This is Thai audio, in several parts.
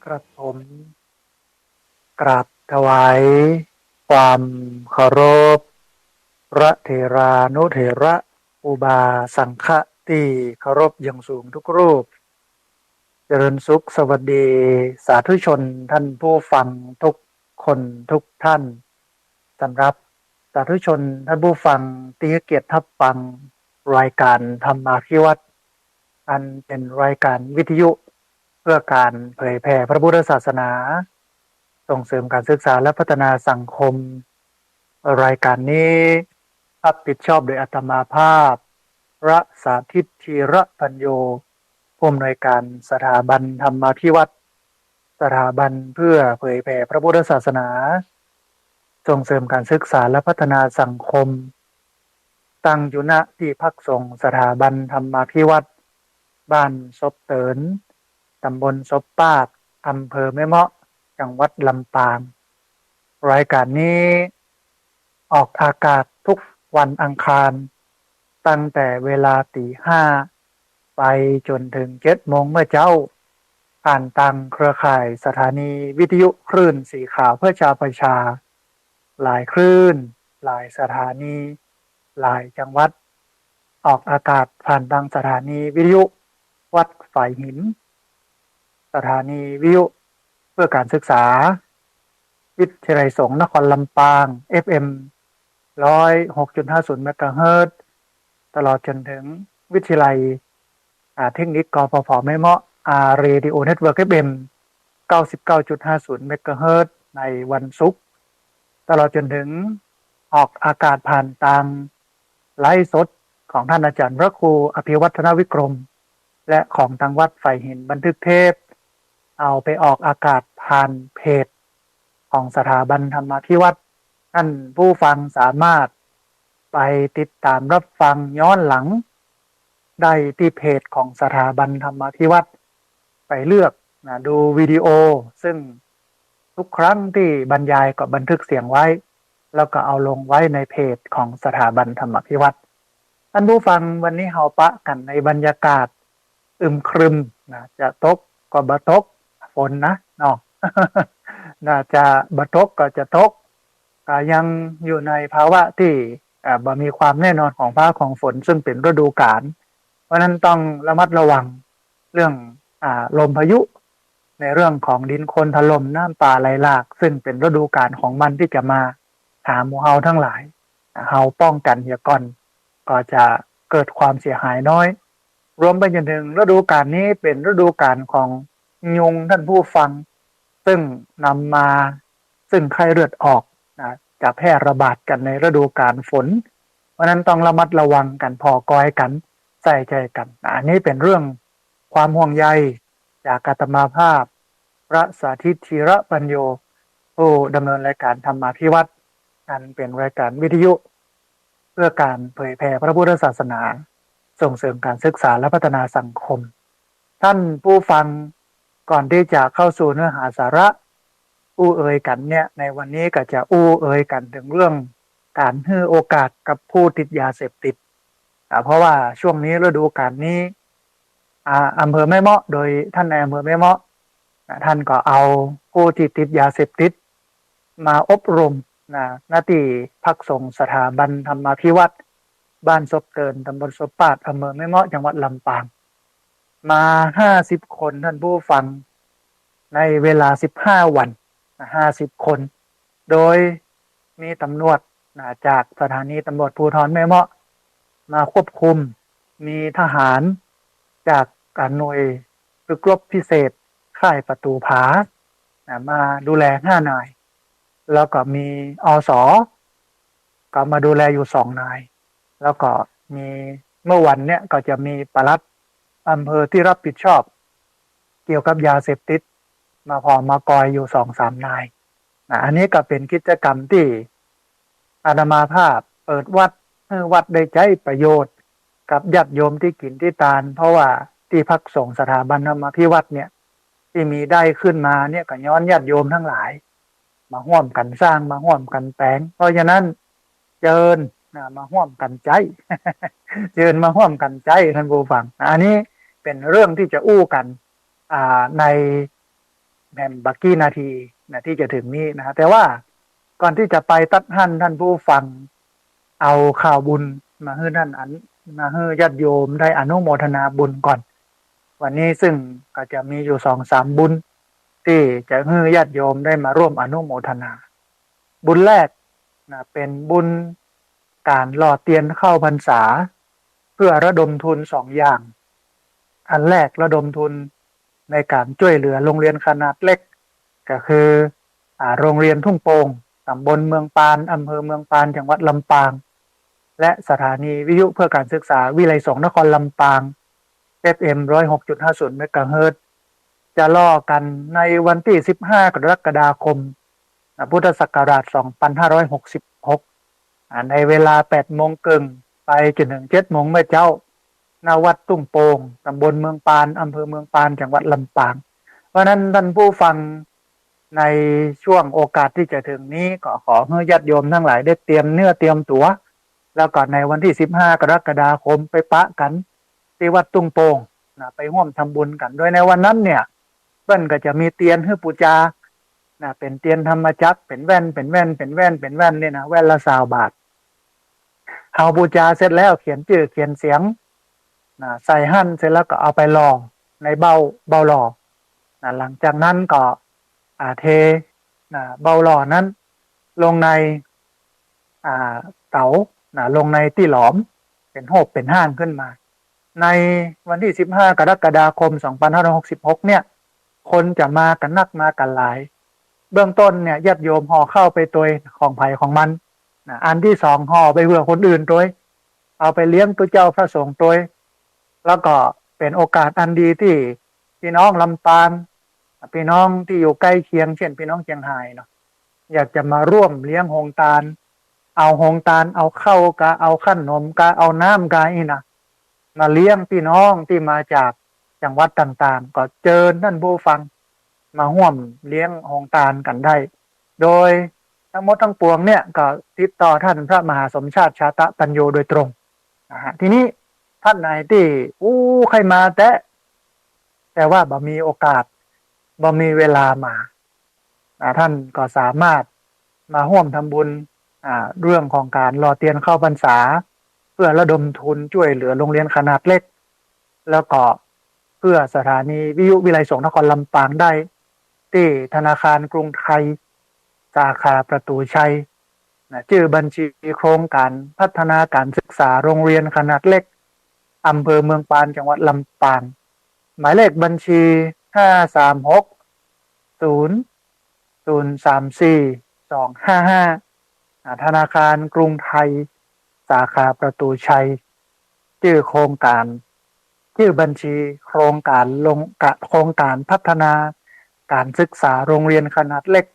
กระผมกราบถวายความเคารพพระเถรานุเถระอุบาสังฆะที่เคารพอย่างสูงทุกรูปเจริญสุขสวัสดีสาธุชนท่านผู้ฟังทุกคนทุกท่านสำหรับสาธุชนท่านผู้ฟังที่ให้เกียรติทับฟังรายการธรรมาภิวัตน์อันเป็นรายการวิทยุเพื่อการเผยแผ่พระพุทธศาสนาส่งเสริมการศึกษาและพัฒนาสังคมรายการนี้รับผิดชอบโดยอาตมาภาพพระสาธิตธีระปัญโยผู้อำนวยการสถาบันธรรมาภิวัตน์สถาบันเพื่อเผยแผ่พระพุทธศาสนาส่งเสริมการศึกษาและพัฒนาสังคมตั้งอยู่ณที่พักสงฆ์สถาบันธรรมาภิวัตน์บ้านศพเตินตำบลศพปากอำเภอแม่เมาะจังหวัดลำปางรายการนี้ออกอากาศทุกวันอังคารตั้งแต่เวลาตี 5ไปจนถึง7 โมงเมื่อเจ้าผ่านทางเครือข่ายสถานีวิทยุคลื่นสีขาวเพื่อชาวประชาหลายคลื่นหลายสถานีหลายจังหวัดออกอากาศผ่านทางสถานีวิทยุวัดฝ่ายหินสถานีวิทยุเพื่อการศึกษาวิทยาลัยสงฆ์นครลำปาง FM 106.50 เมกะเฮิรตซ์ตลอดจนถึงวิทยาลัยเทคนิคกพพแม่เมาะเรดิโอเน็ตเวิร์ก FM 99.50 เมกะเฮิรตซ์ในวันศุกร์ตลอดจนถึงออกอากาศผ่านทางไลฟ์สดของท่านอาจารย์พระครูอภิวัฒนวิกรมและของทางวัดฝ่ายหินบันทึกเทพเอาไปออกอากาศผ่านเพจของสถาบันธรรมาภิวัตน์ท่านผู้ฟังสามารถไปติดตามรับฟังย้อนหลังได้ที่เพจของสถาบันธรรมาภิวัตน์ไปเลือกดูวิดีโอซึ่งทุกครั้งที่บรรยายก็บันทึกเสียงไว้แล้วก็เอาลงไว้ในเพจของสถาบันธรรมาภิวัตน์ท่านผู้ฟังวันนี้เฮาปะกันในบรรยากาศอึมครึมจะตกก็บ่ตกฝนนะเนาะ น่าจะบ่ตกก็จะตกยังอยู่ในภาวะที่บ่มีความแน่นอนของฟ้าของฝนซึ่งเป็นฤดูกาลเพราะนั้นต้องระมัดระวังเรื่องลมพายุในเรื่องของดินโคลนถล่มน้ำป่าไหลหลากซึ่งเป็นฤดูกาลของมันที่จะมาหาหมู่เฮาทั้งหลายเฮาป้องกันเสียก่อนก็จะเกิดความเสียหายน้อยรวมไปจนถึงฤดูกาลนี้เป็นฤดูกาลของยุงท่านผู้ฟังซึ่งนำมาซึ่งไข้เลือดออกจะแพร่ระบาดกันในฤดูกาลฝนเพราะนั้นต้องระมัดระวังกันพอกอยกันใส่ใจกันอันนี้เป็นเรื่องความห่วงใยจากอาตมาภาพพระสาธิตธีระปัญโยผู้ดำเนินรายการธรรมาภิวัตน์อันเป็นรายการวิทยุเพื่อการเผยแผ่พระพุทธศาสนาส่งเสริมการศึกษาและพัฒนาสังคมท่านผู้ฟังก่อนที่จะเข้าสู่เนื้อหาสาระอู้เอ่ยกันเนี่ยในวันนี้ก็จะอู้เอ่ยกันถึงเรื่องการให้โอกาสกับผู้ติดยาเสพติดเพราะว่าช่วงนี้ฤดูกาลนี้อำเภอแม่เมาะโดยท่านในอำเภอแม่เมาะท่านก็เอาผู้ที่ติดยาเสพติดมาอบรมหน้าที่พักสงฆ์สถาบันธรรมาภิวัตน์บ้านศพเตินตำบลศพปาดอำเภอแม่เมาะจังหวัดลำปางมา50 คนท่านผู้ฟังในเวลา15 วัน50 คนโดยมีตำรวจจากสถานีตำรวจภูธรแม่เมาะมาควบคุมมีทหารจากหน่วยฝึกรบพิเศษค่ายประตูผามาดูแล5 นายแล้วก็มีอสก็มาดูแลอยู่2 นายแล้วก็มีเมื่อวันเนี้ยก็จะมีปลัดอำเภอที่รับผิดชอบเกี่ยวกับยาเสพติดมาพอมากอยอยู่2-3 นายอันนี้ก็เป็นกิจกรรมที่อาตมาภาพเปิดวัดให้วัดได้ใช้ประโยชน์กับญาติโยมที่กินที่ตาลเพราะว่าที่พักสงฆ์สถาบันธรรมาภิวัตน์เนี่ยที่มีได้ขึ้นมาเนี่ยก็ย้อนญาติโยมทั้งหลายมาร่วมกันสร้างมาร่วมกันแปลงเพราะฉะนั้นเชิญมาร่วมกันใจ เชิญมาร่วมกันใจท่านผู้ฟังอันนี้เป็นเรื่องที่จะอู้กันใน แผ่นบักกี้นาทีนะที่จะถึงนี้นะแต่ว่าก่อนที่จะไปตัดหั่นท่านผู้ฟังเอาข่าวบุญมาให้ท่านมาให้ญาติโยมได้อนุโมทนาบุญก่อนวันนี้ซึ่งก็จะมีอยู่2-3บุญที่จะให้ญาติโยมได้มาร่วมอนุโมทนาบุญแรกนะเป็นบุญการหล่อเตียนเข้าพรรษาเพื่อระดมทุน2อย่างอันแรกระดมทุนในการช่วยเหลือโรงเรียนขนาดเล็กก็คือโรงเรียนทุ่งโป่งตำบลเมืองปานอำเภอเมืองปานจังหวัดลำปางและสถานีวิทยุเพื่อการศึกษาวิไลสงฆ์นครลำปาง FM 106.50 เมกะเฮิรตซ์จะล่อกันในวันที่15 กรกฎาคมพุทธศักราช 2566 ในเวลา 8 โมงครึ่งไปจนถึง 7 โมงเมื่อเจ้าณวัดตุ้งโป่งตำบลเมืองปานอำเภอเมืองปานจังหวัดลำปางเพราะนั้นท่านผู้ฟังในช่วงโอกาสที่จะถึงนี้ก็ขอให้ญาติโยมทั้งหลายได้เตรียมเนื้อเตรียมตัวแล้วก็ในวันที่15 กรกฎาคมไปปะกันที่วัดตุ้งโป่งไปร่วมทำบุญกันโดยในวันนั้นเนี่ยเปิ้นก็จะมีเตียนให้ปูจาเป็นเตียนธรรมจักรเป็นแว่นเนี่ยนะแว่นละ20 บาทเอาบูชาเสร็จแล้วเขียนชื่อเขียนเสียงใส่หั่นเสร็จแล้วก็เอาไปรอในเบาหล่อหลังจากนั้นก็เทเบาหล่อนั้นลงในเต๋าลงในที่หลอมเป็นโหบเป็นห้างขึ้นมาในวันที่15 กรกฎาคม 2566เนี่ยคนจะมากันนักมากันหลายเบื้องต้นเนี่ยญาติโยมห่อเข้าไปตัวของไผ่ของมันอันที่2ห่อไปเพื่อคนอื่นตัวเอาไปเลี้ยงตัวเจ้าพระสงฆ์ตัวแล้วก็เป็นโอกาสอันดีที่พี่น้องลำปางพี่น้องที่อยู่ใกล้เคียงเช่นพี่น้องเชียงรายเนาะอยากจะมาร่วมเลี้ยงโฮงตาลเอาโฮงตาลเอาข้าวกะเอาขนมกะเอาน้ำกะนี่นะมาเลี้ยงพี่น้องที่มาจากจังหวัดต่างๆก็เชิญท่านผู้ฟังมาร่วมเลี้ยงโฮงตาลกันได้โดยทั้งหมดทั้งปวงเนี่ยก็ติดต่อท่านพระมหาสมชาติชาตะปัญโยโดยตรงทีนี้ท่านไหนที่ใครมาแต่ว่าบ่มีโอกาสบ่มีเวลามาท่านก็สามารถมาร่วมทำบุญเรื่องของการรอเตียนเข้าพรรษาเพื่อระดมทุนช่วยเหลือโรงเรียนขนาดเล็กแล้วก็เพื่อสถานีวิทยุวิไลสงฆ์นครลำปางได้ที่ธนาคารกรุงไทยสาขาประตูชัยชื่อบัญชีโครงการพัฒนาการศึกษาโรงเรียนขนาดเล็กอำเภอเมืองปานจังหวัดลำปางหมายเลขบัญชี536 034 255ธนาคารกรุงไทยสาขาประตูชัยชื่อโครงการชื่อบัญชีโครงการพัฒนาการศึกษาโรงเรียนขนาดเล็ก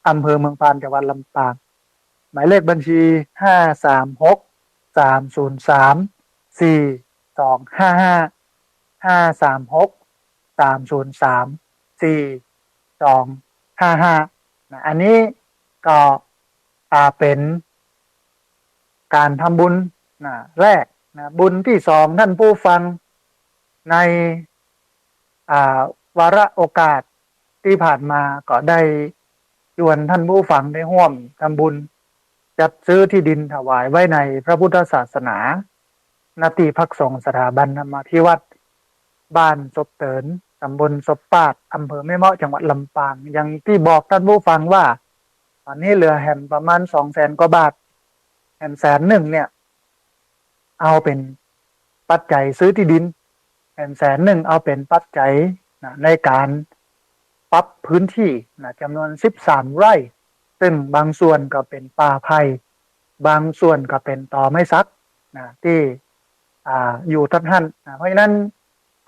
อำเภอเมืองปานจังหวัดลำปางหมายเลขบัญชี536-303-4255อันนี้ก็เป็นการทำบุญแรกบุญที่2ท่านผู้ฟังในวาระโอกาสที่ผ่านมาก็ได้ชวนท่านผู้ฟังได้ร่วมทำบุญจัดซื้อที่ดินถวายไว้ในพระพุทธศาสนาณที่พักสงฆ์สถาบันธรรมาธิวัดบ้านศพเตินตำบลศพปาดอำเภอแม่เมาะจังหวัดลำปางอย่างที่บอกท่านผู้ฟังว่าตอนนี้เหลือแห่งประมาณ 200,000 กว่าบาทแห่ง100,000เนี่ยเอาเป็นปัจจัยซื้อที่ดินแห่ง100,000เอาเป็นปัจจัยในการปรับพื้นที่จำนวน13 ไร่ซึ่งบางส่วนก็เป็นป่าไผ่บางส่วนก็เป็นตอไม้ซักที่อยู่ท่านเพราะฉะนั้น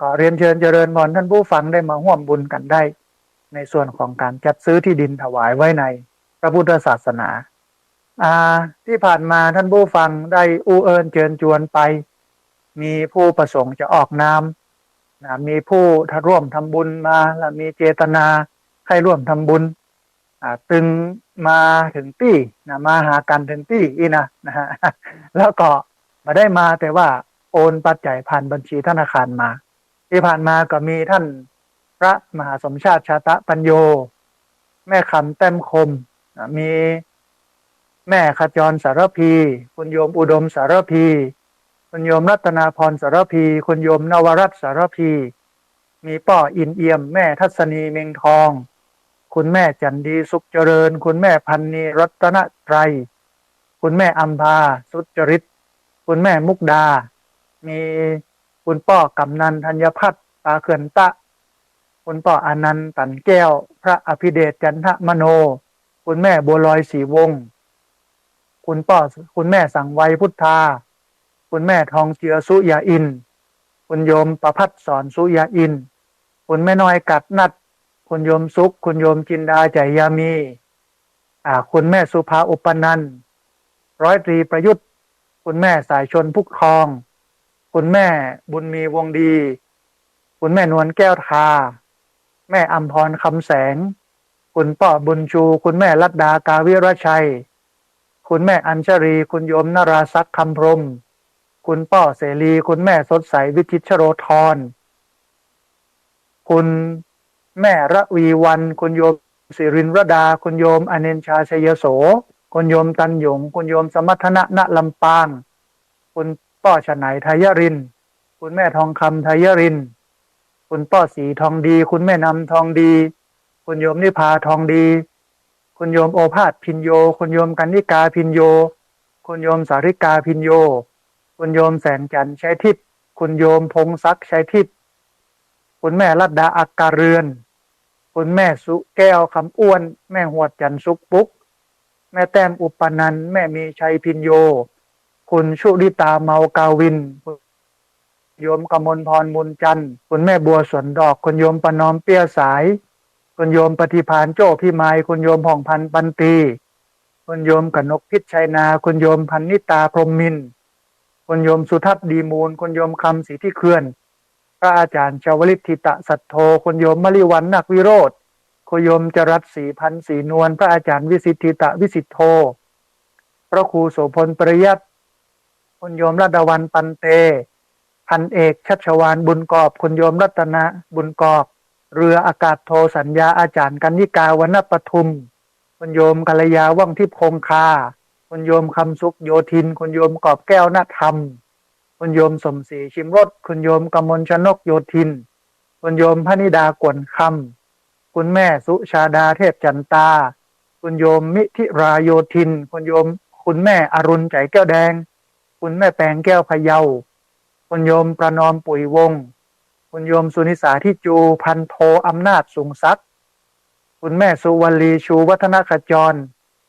ก็เรียนเชิญเจริญพรท่านผู้ฟังได้มาร่วมบุญกันได้ในส่วนของการจัดซื้อที่ดินถวายไว้ในพระพุทธศาสนาที่ผ่านมาท่านผู้ฟังได้เอิญเชิญชวนไปมีผู้ประสงค์จะออกนามมีผู้ร่วมทำบุญมาและมีเจตนาให้ร่วมทำบุญตึงมาถึงที่มาหากันถึงที่นะฮะแล้วก็มาได้มาแต่ว่าโอนปัจจัยผ่านบัญชีธนาคารมาที่ผ่านมาก็มีท่าน พระมหาสมชาติชาตะปัญโยแม่คำแต้มคมมีแม่ขจรสารพีคุณโยมอุดมสารพีคุณโยมรัตนาพรสารพีคุณโยมนวรัตน์สารพีมีป้ออินเอี่ยมแม่ทัศนีเมงทองคุณแม่จันดีสุขเจริญคุณแม่พันนีรัตนไตรคุณแม่อัมพาสุจริตคุณแม่มุกดามีคุณป้อกำนันธัญพัฒน์ตาเขื่อนตะคุณป้ออนันต์ตันแก้วพระอภิเดชจันทมโนคุณแม่บัวลอยศรีวงศ์คุณแม่สังไวยพุทธาคุณแม่ทองเจือสุยาอินคุณโยมประพัฒสอนสุยาอินคุณแม่น้อยกัดนัดคุณโยมสุขคุณโยมจินดาใจยามีคุณแม่สุภาอุปนันท์ร้อยตรีประยุทธ์คุณแม่สายชนพุกทองคุณแม่บุญมีวงดีคุณแม่นวลแก้วทาแม่อัมพรคำแสงคุณป้อบุญชูคุณแม่ลัดดากาวิรชัยคุณแม่อัญชรีคุณโยมนราศักดิ์คำพรหมคุณป้อเสรีคุณแม่สดใสวิจิตรชโรธรคุณแม่ระวีวันคุณโยมสิรินรดาคุณโยมอเนนชาชัยโสคุณโยมตันหยงคุณโยมสมัทนะณลำปางคุณป้อฉไหนไทยรินคุณแม่ทองคำไทยรินคุณป้อสีทองดีคุณแม่นำทองดีคุณโยมนิพาทองดีคุณโยมโอภาสพินโยคุณโยมกันนิกาพินโยคุณโยมสาริกาพินโยคุณโยมแสงจันทร์ชัยทิพย์คุณโยมพงศักดิ์ชัยทิพย์คุณแม่รัตดาอักการเรือนคุณแม่สุแก้วคำอ้วนแม่หวดจันทร์สุกปุ๊กแม่แต้มอุปนันท์แม่มีชัยพินโยคุณชุลิตาเมากาวินโยมกมลพรมุนจันทร์คุณแม่บัวสวนดอกคุณโยมประนอมเปี้ยสายคุณโยมปฏิภาณโจ้พี่ไม้คุณโยมผ่องพันธ์ปันตีคุณโยมกนกพิษชัยนาคุณโยมพันนิตาพรหมมินทร์คุณโยมสุทัศน์ดีมูลคุณโยมคำศรีที่เขื่อนพระอาจารย์ชาวลิตทิตะสัทโธคุณโยมมลิวันนักวิโรธคุณโยมจรัสศรีพันธ์ศรีนวลพระอาจารย์วิสิทธิตะวิสิทธโธพระครูโสพลปริยัติคุณโยมรัตวันปันเตพันเอกชัชวานบุญกอบคุณโยมรัตนะบุญกอบเรืออากาศโทสัญญาอาจารย์กันนิกาวรรณปทุมคุณโยมกัลยาว่องทิพย์คงคาคุณโยมคำสุขโยธินคุณโยมกอบแก้วณธรรมคุณโยมสมศรีชิมรสคุณโยมกมลชนกโยธินคุณโยมพนิดากวนคำคุณแม่สุชาดาเทพจันตาคุณโยมมิธิราโยธินคุณแม่อรุณใจแก้วแดงคุณแม่แปงแก้วพะเยาคุณโยมประนอมปุ๋ยวงศ์คุณโยมสุนิสาที่จูพันโทอำนาจสูงซักคุณแม่สุวรรลีชูวัฒนขจร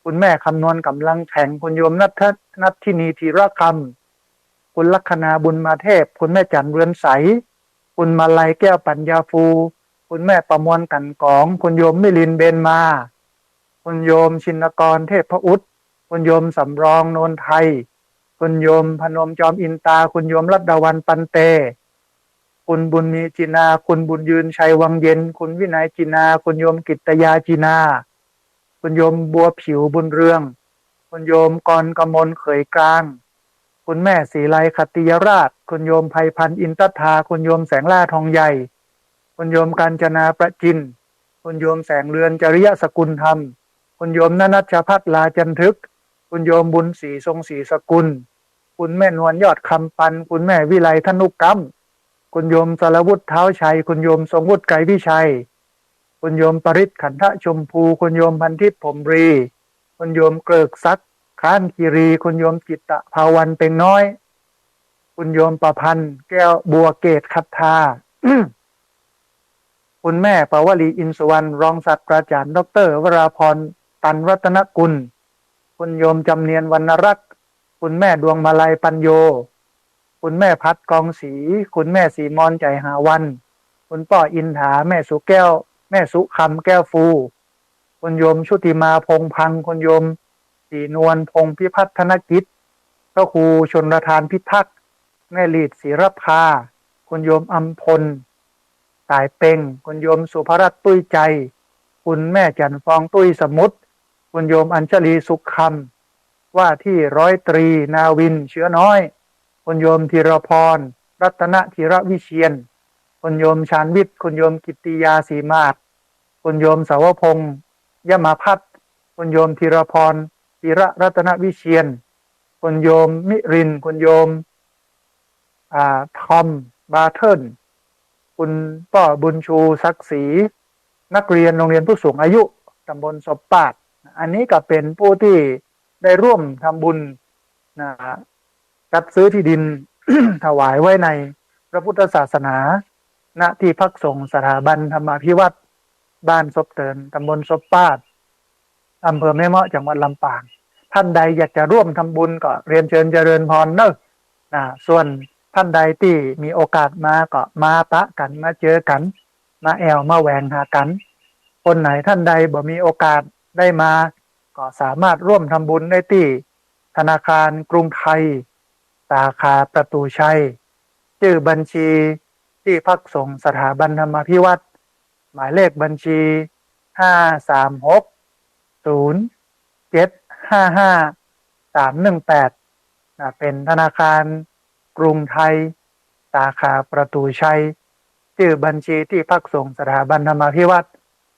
คุณแม่คำนวณกำลังแข่งคุณโยมนัททินีธีรคำคุณลัคนาบุญมาเทพคุณแม่จันเรือนใสคุณมาลัยแก้วปัญญาฟูคุณแม่ประมวลกันกองคุณโยมมิลินเบนมาคุณโยมชินกรเทพพระอุดคุณโยมสำรองโนนไทยคุณโยมพนมจอมอินตาคุณโยมรัตดาวันปันเตคุณบุญมีจินาคุณบุญยืนชัยวังเย็นคุณวินัยจินาคุณโยมกิตยาจินาคุณโยมบัวผิวบุญเรืองคุณโยมกรกมลเขยกลางคุณแม่ศรีไลคติยราชคุณโยมไพพันธ์อินทธาคุณโยมแสงล่าทองใหญ่คุณโยมกาญจนาประจินคุณโยมแสงเรือนจริยสกุลธรรมคุณโยมนนัชพัฒน์ลาจันทึกคุณโยมบุญศรีทรงศรีสกุลคุณแม่นวลยอดคำปันคุณแม่วิไลธนุกรรมคุณโยมสารวุฒิเท้าชัยคุณโยมทรงวุฒิไกรพิชัยคุณโยมปริศขันธชมพูคุณโยมพันทิพย์ผมรีคุณโยมเกริกซักข้านคีรีคุณโยมจิตตะภาวันเป็งน้อยคุณโยมประพันธ์แก้วบัวเกตคัทธา คุณแม่ปวลีอินสุวรรณรองศาสตราจารย์ดร.วราพรตันรัตนกุลคุณโยมจำเนียนวรรณรักษ์คุณแม่ดวงมาลัยปัญโยคุณแม่พัดกองศรีคุณแม่สีมอนใจหาวันคุณป้ออินถาแม่สุแก้วแม่สุคำแก้วฟูคุณโยมชุติมาพงพังคุณโยมสีนวลพงพิพัฒนกิจพระครูชนประธานพิทักษ์แม่ลีดศิรภาคุณโยมอัมพลสายเป่งคุณโยมสุภรัตน์ตุ้ยใจคุณแม่จันฟองตุ้ยสมุทรคุณโยมอัญชลีสุขคำว่าที่ร้อยตรีนาวินเชื้อน้อยคุณโยมธีรพรรัตนธีรวิเชียนคุ คุณโยมชาญวิทย์คุณโยมกิตติยาศรีมาศคุณโยมสาวพงษ์ยมาพัฒน์คุณโยมธีรพรธีระรัตนวิเชียรคุณโยมมิรินคุณโยมทอมบาเทิลคุณป้อบุญชูศักดิ์ศรีนักเรียนโรงเรียนผู้สูงอายุตำบลศพปาดอันนี้ก็เป็นผู้ที่ได้ร่วมทำบุญนะจัดซื้อที่ดิน ถวายไว้ในพระพุทธศาสนาณที่พักสงฆ์สถาบันธรรมาภิวัตรบ้านศพเตินตำบลศพปาดอำเภอแม่เมาะจังหวัดลำปางท่านใดอยากจะร่วมทำบุญก็เรียนเชิญเจริญพรเนอะส่วนท่านใดที่มีโอกาสมาก็มาปะกันมาเจอกันมาแอวมาแหวงหากันคนไหนท่านใดบ่มีโอกาสได้มาก็สามารถร่วมทำบุญได้ที่ธนาคารกรุงไทยสาขาประตูชัยชื่อบัญชีที่พักสงฆ์สถาบันธรรมาภิวัตรหมายเลขบัญชี5360755 เป็นธนาคารกรุงไทยสาขาประตูชัยชื่อบัญชีที่พักสงฆ์สถาบันธรรมาภิวัตร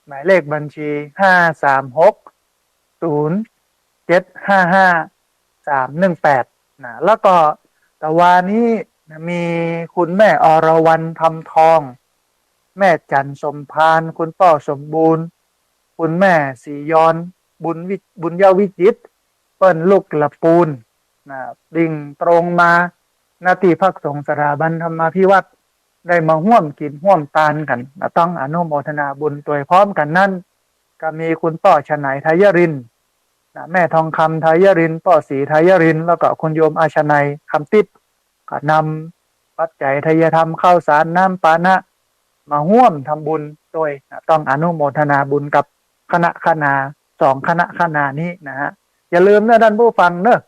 หมายเลขบัญชี5360755 แล้วก็ตะวันนี้มีคุณแม่อรวรรณคำทองแม่จันสมพานคุณพ่อสมบูรณ์คุณแม่ศรียอนบุญยวิจิตรเปิ้นลูกละปูนดิ่งตรงมาหน้าที่พักสงฆ์สถาบันธรรมาภิวัตรได้มาห่วมกินห่วมตานกันต้องอนุโมทนาบุญตัวพร้อมกันนั่นก็มีคุณพ่อชนัยไทยรินแม่ทองคำไทยรินพ่อศรีไทยรินแล้วก็คุณโยมอาชนัยคำติดก็นำปัจจัยทายธรรมข้าวสารน้ำปานะมาห่วมทำบุญโดยต้องอนุโมทนาบุญกับคณะ2คณะนี้นะฮะอย่าลืมนะท่านผู้ฟังเนอะ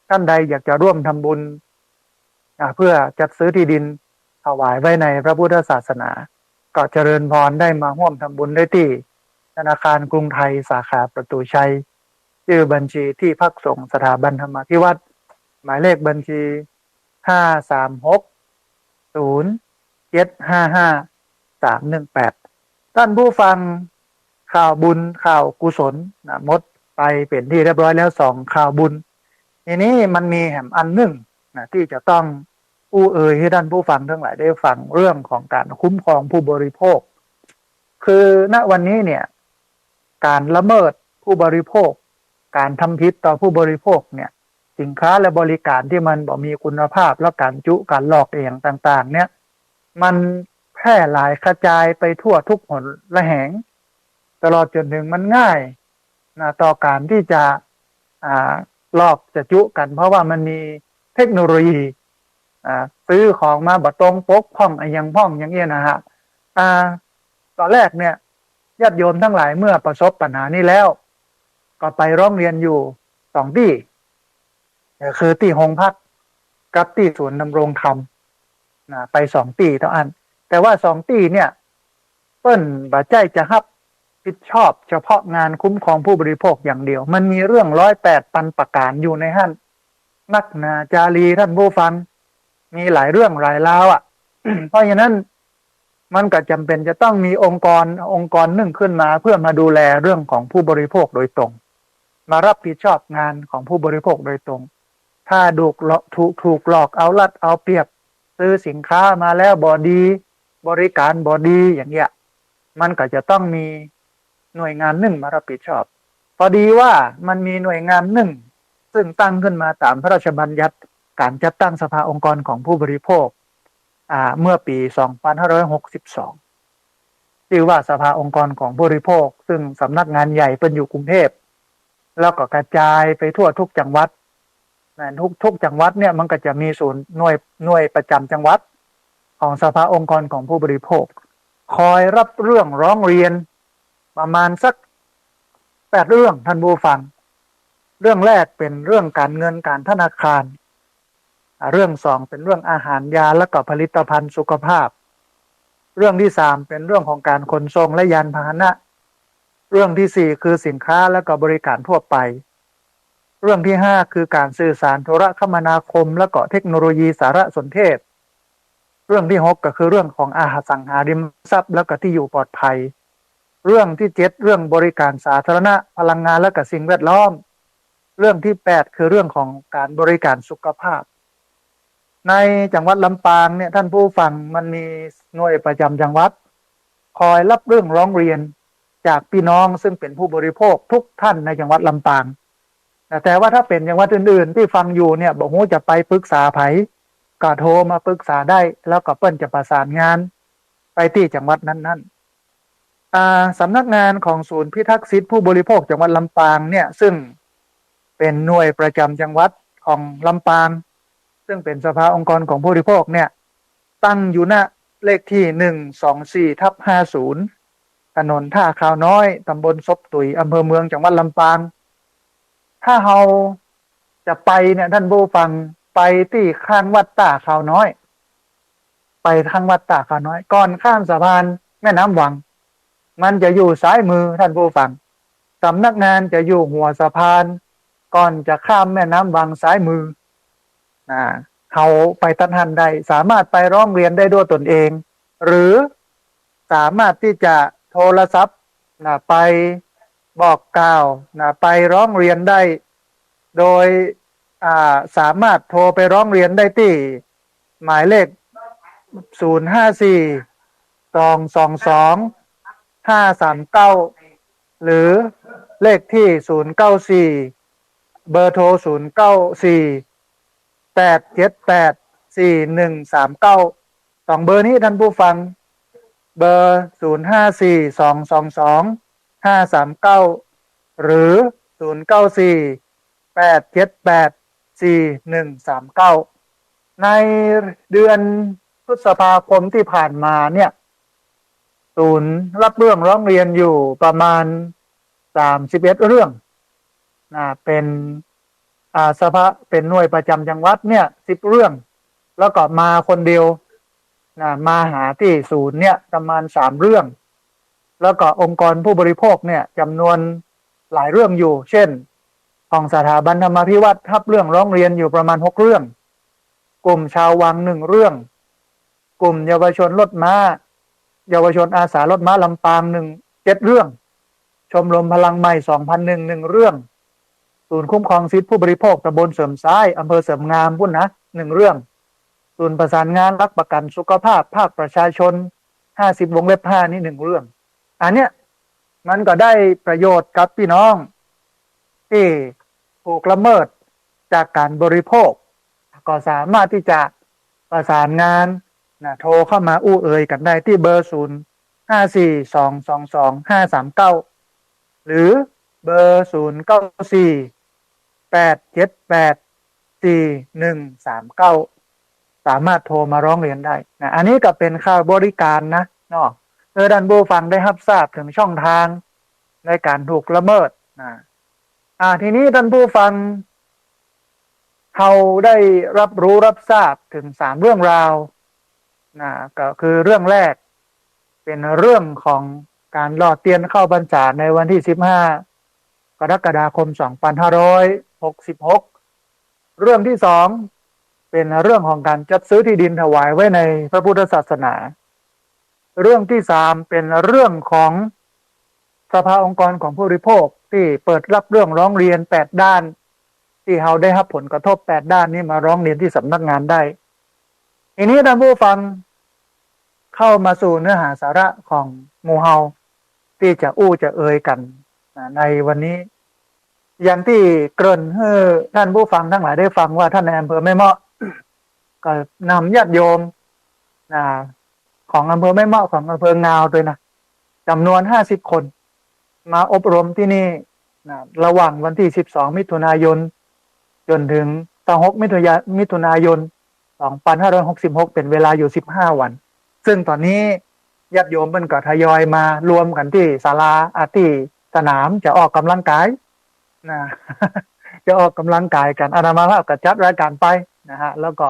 ท่านใดอยากจะร่วมทำบุญเพื่อจัดซื้อที่ดินถวายไว้ในพระพุทธศาสนาก็เจริญพรได้มาร่วมทำบุญได้ที่ธนาคารกรุงไทยสาขาประตูชัยชื่อบัญชีที่พักสงฆ์สถาบันธรรมาภิวัตรหมายเลขบัญชี5360755 ท่านผู้ฟังข่าวบุญข่าวกุศลมดไปเป็นที่เรียบร้อยแล้ว2ข่าวบุญทีนี้มันมีแหมอันหนึ่งที่จะต้องให้ท่านผู้ฟังทั้งหลายได้ฟังเรื่องของการคุ้มครองผู้บริโภคคือณวันนี้เนี่ยการละเมิดผู้บริโภคการทำผิดต่อผู้บริโภคเนี่ยสินค้าและบริการที่มันบ่มีคุณภาพและการจุการหลอกเองต่างๆเนี่ยมันแพร่หลายกระจายไปทั่วทุกหนละแหงตลอดจนถึงมันง่ายต่อการที่จะหลอกจะจุกันเพราะว่ามันมีเทคโนโลยีซื้อของมาบัตรงปกพ่องอย่างพ่องอย่างเงี้ยนะฮะตอนแรกเนี่ยญาติโยมทั้งหลายเมื่อประสบปัญหานี้แล้วก็ไปร้องเรียนอยู่2ที่คือที่โรงพักกับที่ศูนย์ดำรงธรรมไป2ที่เท่านั้นแต่ว่า2ที่เนี่ยเปิ้นบ่ใจจะรับผิดชอบเฉพาะงานคุ้มครองผู้บริโภคอย่างเดียวมันมีเรื่อง108ปันประการอยู่ในหั่นนักนาจารีท่านผู้ฟังมีหลายเรื่องหลายราวเพราะฉะนั้นมันก็จำเป็นจะต้องมีองค์กรหนึ่งขึ้นมาเพื่อมาดูแลเรื่องของผู้บริโภคโดยตรงมารับผิดชอบงานของผู้บริโภคโดยตรงถ้าถูกหลอกเอารัดเอาเปรียบซื้อสินค้ามาแล้วบ่ดีบริการบ่ดีอย่างเงี้ยมันก็จะต้องมีหน่วยงานหนึ่งมารับผิดชอบพอดีว่ามันมีหน่วยงานหนึ่งซึ่งตั้งขึ้นมาตามพระราชบัญญัติการจัดตั้งสภาองค์กรของผู้บริโภคเมื่อปี2562ชื่อว่าสภาองค์กรของผู้บริโภคซึ่งสำนักงานใหญ่เป็นอยู่กรุงเทพแล้วก็กระจายไปทั่วทุกจังหวัดทุกจังหวัดเนี่ยมันก็จะมีศูนย์หน่วยประจำจังหวัดของสภาองค์กรของผู้บริโภคคอยรับเรื่องร้องเรียนประมาณสัก8เรื่องท่านผู้ฟังเรื่องแรกเป็นเรื่องการเงินการธนาคารเรื่อง2เป็นเรื่องอาหารยาและก็ผลิตภัณฑ์สุขภาพเรื่องที่3เป็นเรื่องของการขนส่งและยานพาหนะเรื่องที่4คือสินค้าและก็บริการทั่วไปเรื่องที่5คือการสื่อสารโทรคมนาคมและก็เทคโนโลยีสารสนเทศ เรื่องที่6ก็คือเรื่องของสังหาริมทรัพย์แล้วก็ที่อยู่ปลอดภัยเรื่องที่7เรื่องบริการสาธารณะพลังงานและก็สิ่งแวดล้อมเรื่องที่8คือเรื่องของการบริการสุขภาพในจังหวัดลำปางเนี่ยท่านผู้ฟังมันมีหน่วยประจำจังหวัดคอยรับเรื่องร้องเรียนจากพี่น้องซึ่งเป็นผู้บริโภคทุกท่านในจังหวัดลำปางแต่ว่าถ้าเป็นจังหวัดอื่นๆที่ฟังอยู่เนี่ยบอกว่าจะไปปรึกษาไผก็โทรมาปรึกษาได้แล้วก็เปิ้นจะประสานงานไปที่จังหวัดนั้นๆสำนักงานของศูนย์พิทักษ์สิทธิผู้บริโภคจังหวัดลำปางเนี่ยซึ่งเป็นหน่วยประจำจังหวัดของลำปางซึ่งเป็นสภาองค์กรของผู้บริโภคเนี่ยตั้งอยู่ณเลขที่124/50ถนนท่าขาวน้อยตำบลซบตุยอำเภอเมืองจังหวัดลำปางถ้าเราจะไปเนี่ยท่านผู้ฟังไปที่ข้างวัดตาขาวน้อยไปทางวัดตาขาวน้อยก่อนข้ามสะพานแม่น้ำวังมันจะอยู่ซ้ายมือท่านผู้ฟังสำนักงานจะอยู่หัวสะพานก่อนจะข้ามแม่น้ำวังซ้ายมือเขาไปตัดหันได้สามารถไปร้องเรียนได้ด้วยตนเองหรือสามารถที่จะโทรศัพท์ไปบอกกล่าวไปร้องเรียนได้โดยสามารถโทรไปร้องเรียนได้ที่หมายเลข054-222-539หรือเลขที่094เบอร์โทร094-878-4139สองเบอร์นี้ท่านผู้ฟังเบอร์054-222-539หรือ094-878-4139ในเดือนพฤษภาคมที่ผ่านมาเนี่ยศูนย์รับเรื่องร้องเรียนอยู่ประมาณ31เรื่องเป็นสภาเป็นหน่วยประจำจังหวัดเนี่ย10เรื่องแล้วก็มาคนเดียวมาหาที่ศูนย์เนี่ยประมาณ3เรื่องแล้วก็องค์กรผู้บริโภคเนี่ยจำนวนหลายเรื่องอยู่เช่นของสถาบันธรรมาภิวัตรรับเรื่องร้องเรียนอยู่ประมาณ6เรื่องกลุ่มชาววัง1เรื่องกลุ่มเยาวชนรถม้าเยาวชนอาสารถม้าลำปาง7เรื่องชมรมพลังใหม่2001 1เรื่องศูนย์คุ้มครองสิทธิผู้บริโภคตำบลเสริมซ้ายอำเภอเสริมงามพุ่นนะ1เรื่องศูนย์ประสานงานรักประกันสุขภาพภาคประชาชน50วงเล็บ5นี่1เรื่องอันเนี้ยมันก็ได้ประโยชน์กับพี่น้องที่ถูกละเมิดจากการบริโภคก็สามารถที่จะประสานงานโทรเข้ามาอู้เอ่ยกันได้ที่เบอร์054-222-539หรือเบอร์094-878-4139สามารถโทรมาร้องเรียนได้อันนี้ก็เป็นค่าบริการนะเนาะท่านผู้ฟังได้รับทราบถึงช่องทางในการถูกละเมิดทีนี้ท่านผู้ฟังเขาได้รับรู้รับทราบถึง3เรื่องราวก็คือเรื่องแรกเป็นเรื่องของการหลอดเตียนเข้าพรรษาในวันที่15กรกฎาคม2566เรื่องที่2เป็นเรื่องของการจัดซื้อที่ดินถวายไว้ในพระพุทธศาสนาเรื่องที่3เป็นเรื่องของสภาองค์กรของผู้บริโภคที่เปิดรับเรื่องร้องเรียน8ด้านที่เราได้รับผลกระทบ8ด้านนี้มาร้องเรียนที่สำนักงานได้ทีนี้ท่านผู้ฟังเข้ามาสู่เนื้อหาสาระของหมู่เฮาที่จะจะเอ่ยกันในวันนี้อย่างที่เกริ่นให้ท่านผู้ฟังทั้งหลายได้ฟังว่าท่านในอำเภอแม่เมาะก็นำญาติโยมของอำเภอแม่เมาะของอำเภองาวด้วยนะจำนวน50คนมาอบรมที่นี่ระหว่างวันที่12มิถุนายนจนถึง26มิถุนายน2566เป็นเวลาอยู่15วันซึ่งตอนนี้ญาติโยมมันก็ทยอยมารวมกันที่ศาลาที่สนามจะออกกำลังกายจะออกกำลังกายกันอาตมาภาพก็จัดรายการไปนะฮะแล้วก็